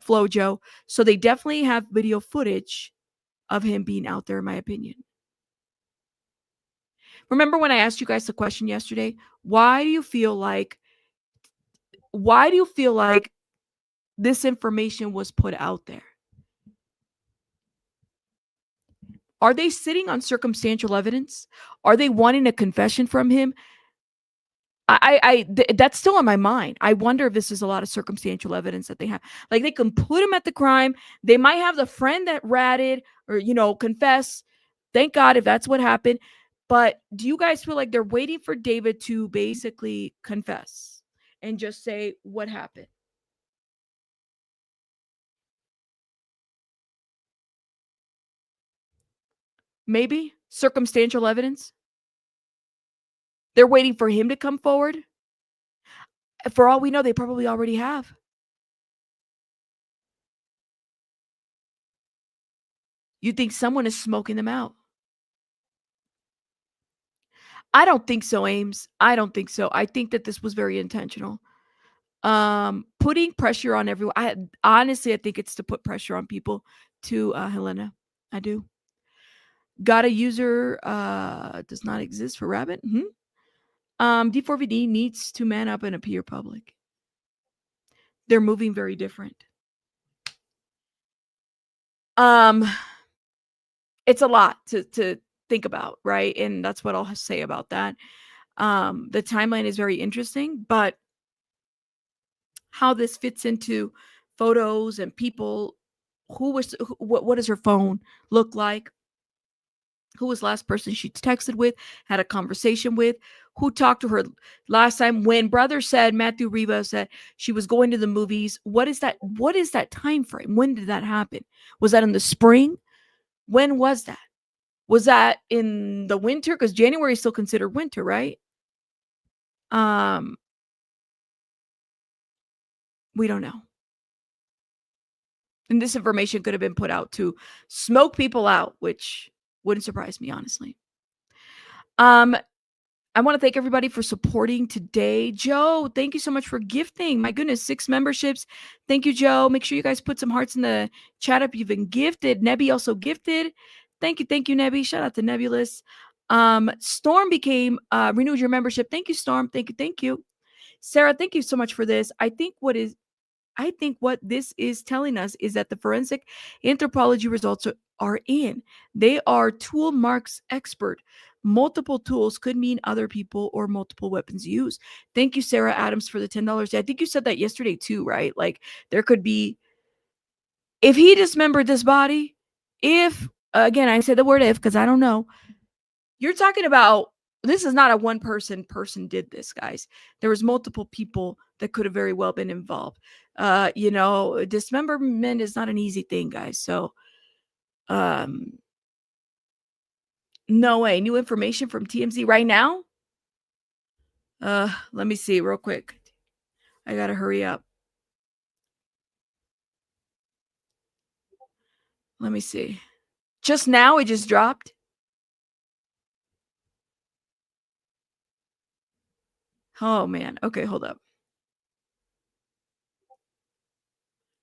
Flo Joe. So they definitely have video footage of him being out there, in my opinion. Remember when I asked you guys the question yesterday? Why do you feel like this information was put out there? Are they sitting on circumstantial evidence? Are they wanting a confession from him? That's still on my mind. I wonder if this is a lot of circumstantial evidence that they have. Like, they can put him at the crime. They might have the friend that ratted or, confess. Thank God if that's what happened. But do you guys feel like they're waiting for David to basically confess and just say what happened? Maybe circumstantial evidence. They're waiting for him to come forward. For all we know, they probably already have. You think someone is smoking them out? I don't think so, Ames. I don't think so. I think that this was very intentional. Putting pressure on everyone. Honestly, I think it's to put pressure on people to Helena. I do. Got a user does not exist for Rabbit. D4VD needs to man up and appear public. They're moving very different. It's a lot to think about, right? And that's what I'll say about that. The timeline is very interesting, but how this fits into photos and people, what does her phone look like? Who was the last person she texted with, had a conversation with? Who talked to her last time? When brother said, Matthew Rivas said she was going to the movies, what is that? What is that time frame? When did that happen? Was that in the spring? When was that? Was that in the winter? Because January is still considered winter, right? We don't know. And this information could have been put out to smoke people out, which wouldn't surprise me, honestly. I want to thank everybody for supporting today. Joe, thank you so much for gifting. My goodness, 6 memberships. Thank you, Joe. Make sure you guys put some hearts in the chat if you've been gifted. Nebby also gifted. Thank you, Nebby. Shout out to Nebulous. Storm renewed your membership. Thank you, Storm. Thank you. Sarah, thank you so much for this. I think what this is telling us is that the forensic anthropology results are in. They are tool marks expert. Multiple tools could mean other people or multiple weapons used. Thank you, Sarah Adams, for the $10. I think you said that yesterday too, right? Like, there could be, if he dismembered this body, if, again, I say the word if because I don't know, you're talking about, this is not a one person did this, guys. There was multiple people that could have very well been involved. Dismemberment is not an easy thing, guys. So, no way. New information from TMZ right now? Let me see real quick. I gotta hurry up. Let me see. Just now, it just dropped. Oh, man. Okay, hold up.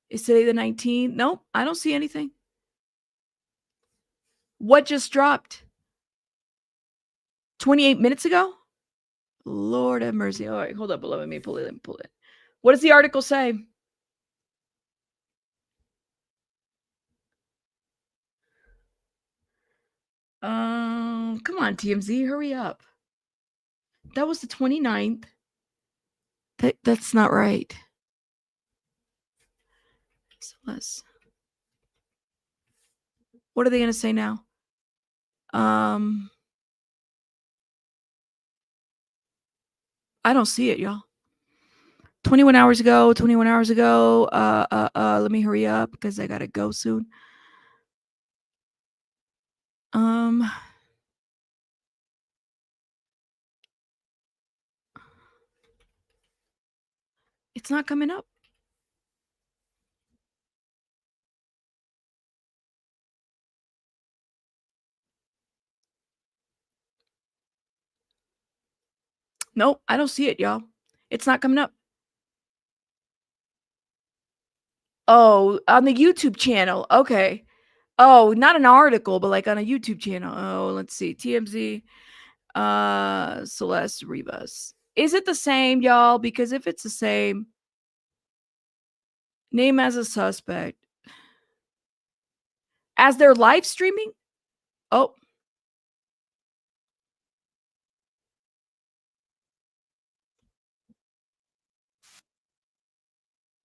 Is today the 19th? Nope, I don't see anything. What just dropped? 28 minutes ago? Lord have mercy. All right, hold up. Let me pull it. What does the article say? Come on, TMZ, hurry up. That was the 29th. That's not right. Celeste. What are they going to say now? I don't see it, y'all. 21 hours ago. Let me hurry up because I got to go soon. It's not coming up. Nope, I don't see it, y'all. It's not coming up. Oh, on the YouTube channel. Okay. Oh, not an article, but like on a YouTube channel. Oh, let's see. TMZ. Celeste Rivas. Is it the same, y'all? Because if it's the same, Name as a suspect. As they're live streaming? Oh.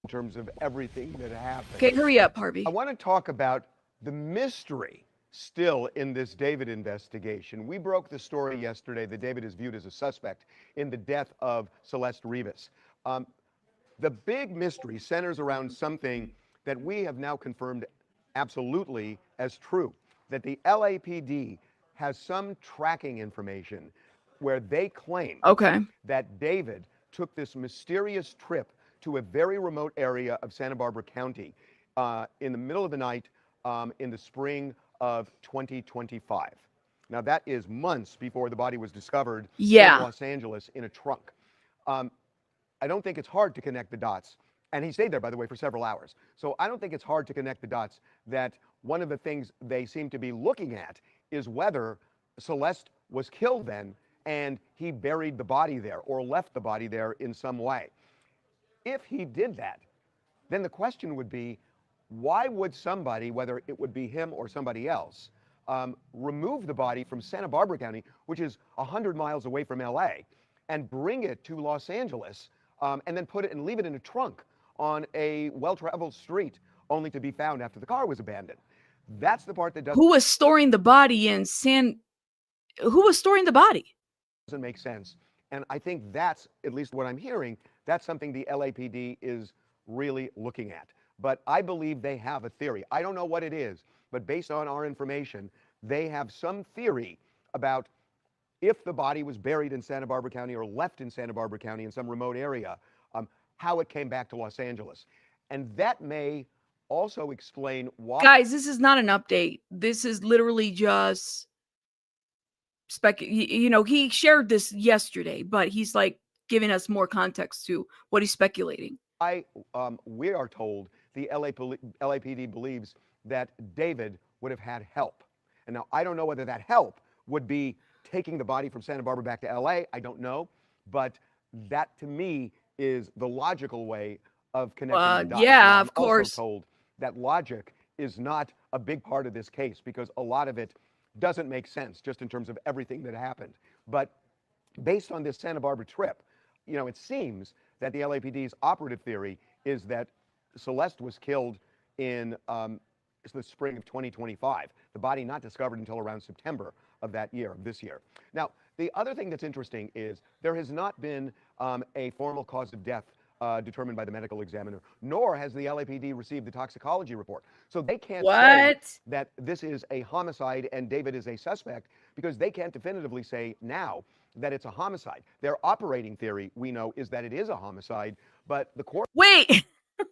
In terms of everything that happened. Okay, hurry up, Harvey. I want to talk about the mystery still in this David investigation. We broke the story yesterday that David is viewed as a suspect in the death of Celeste Rivas. The big mystery centers around something that we have now confirmed absolutely as true, that the LAPD has some tracking information where they claim that David took this mysterious trip to a very remote area of Santa Barbara County in the middle of the night in the spring of 2025. Now, that is months before the body was discovered in Los Angeles in a trunk. I don't think it's hard to connect the dots. And he stayed there, by the way, for several hours. So I don't think it's hard to connect the dots that one of the things they seem to be looking at is whether Celeste was killed then and he buried the body there or left the body there in some way. If he did that, then the question would be, why would somebody, whether it would be him or somebody else, remove the body from Santa Barbara County, which is 100 miles away from LA, and bring it to Los Angeles, and then put it and leave it in a trunk on a well-traveled street, only to be found after the car was abandoned? That's the part that doesn't. Who was storing the body in Who was storing the body? Doesn't make sense. And I think that's, at least what I'm hearing, that's something the LAPD is really looking at. But I believe they have a theory. I don't know what it is, but based on our information, they have some theory about if the body was buried in Santa Barbara County or left in Santa Barbara County in some remote area, how it came back to Los Angeles. And that may also explain why. Guys, this is not an update. This is literally just you know, he shared this yesterday, but he's like giving us more context to what he's speculating. We are told the LAPD believes that David would have had help. And now I don't know whether that help would be taking the body from Santa Barbara back to LA. I don't know. But that to me is the logical way of connecting the dots. Yeah, of course. I'm also told that logic is not a big part of this case because a lot of it doesn't make sense just in terms of everything that happened. But based on this Santa Barbara trip, you know, it seems that the LAPD's operative theory is that Celeste was killed in the spring of 2025. The body not discovered until around September of that year, this year. Now, the other thing that's interesting is there has not been a formal cause of death determined by the medical examiner, nor has the LAPD received the toxicology report. So they can't say that this is a homicide and David is a suspect because they can't definitively say now that it's a homicide. Their operating theory, we know, is that it is a homicide, but the court... Wait,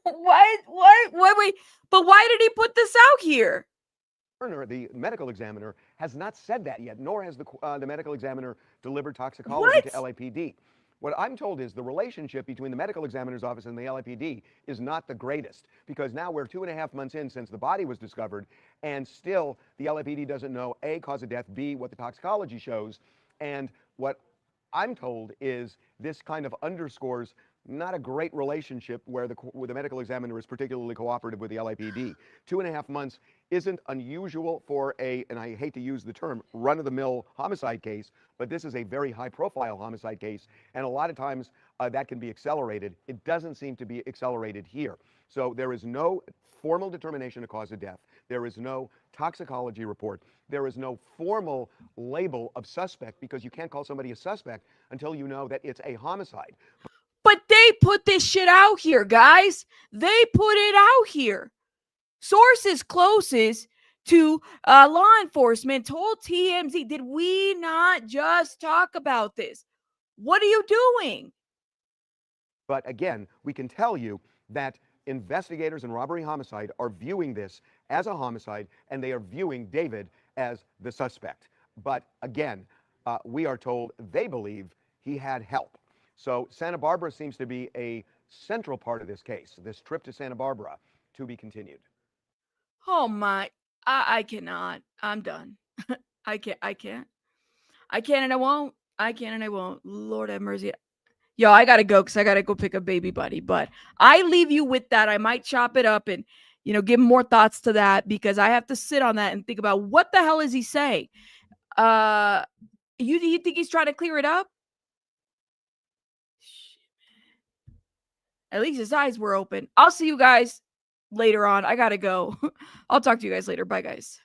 what? Wait. But why did he put this out here? The medical examiner has not said that yet, nor has the medical examiner delivered toxicology to LAPD. What I'm told is the relationship between the medical examiner's office and the LAPD is not the greatest because now we're 2.5 months in since the body was discovered and still the LAPD doesn't know A, cause of death, B, what the toxicology shows. And what I'm told is this kind of underscores not a great relationship where the medical examiner is particularly cooperative with the LAPD. 2.5 months isn't unusual for and I hate to use the term, run-of-the-mill homicide case, but this is a very high-profile homicide case, and a lot of times that can be accelerated. It doesn't seem to be accelerated here. So there is no formal determination of cause of death. There is no toxicology report. There is no formal label of suspect because you can't call somebody a suspect until you know that it's a homicide. But they put this shit out here, guys. They put it out here. Sources closest to law enforcement told TMZ, did we not just talk about this? What are you doing? But again, we can tell you that investigators in robbery homicide are viewing this as a homicide, and they are viewing David as the suspect. But again, we are told they believe he had help. So Santa Barbara seems to be a central part of this case, this trip to Santa Barbara to be continued. Oh my, I cannot. I'm done. I can't and I won't. I can't and I won't. Lord have mercy. Yo, I gotta go because I gotta go pick up baby buddy. But I leave you with that. I might chop it up and, you know, give more thoughts to that because I have to sit on that and think about what the hell is he saying? You think he's trying to clear it up? At least his eyes were open. I'll see you guys later on. I gotta go. I'll talk to you guys later. Bye, guys.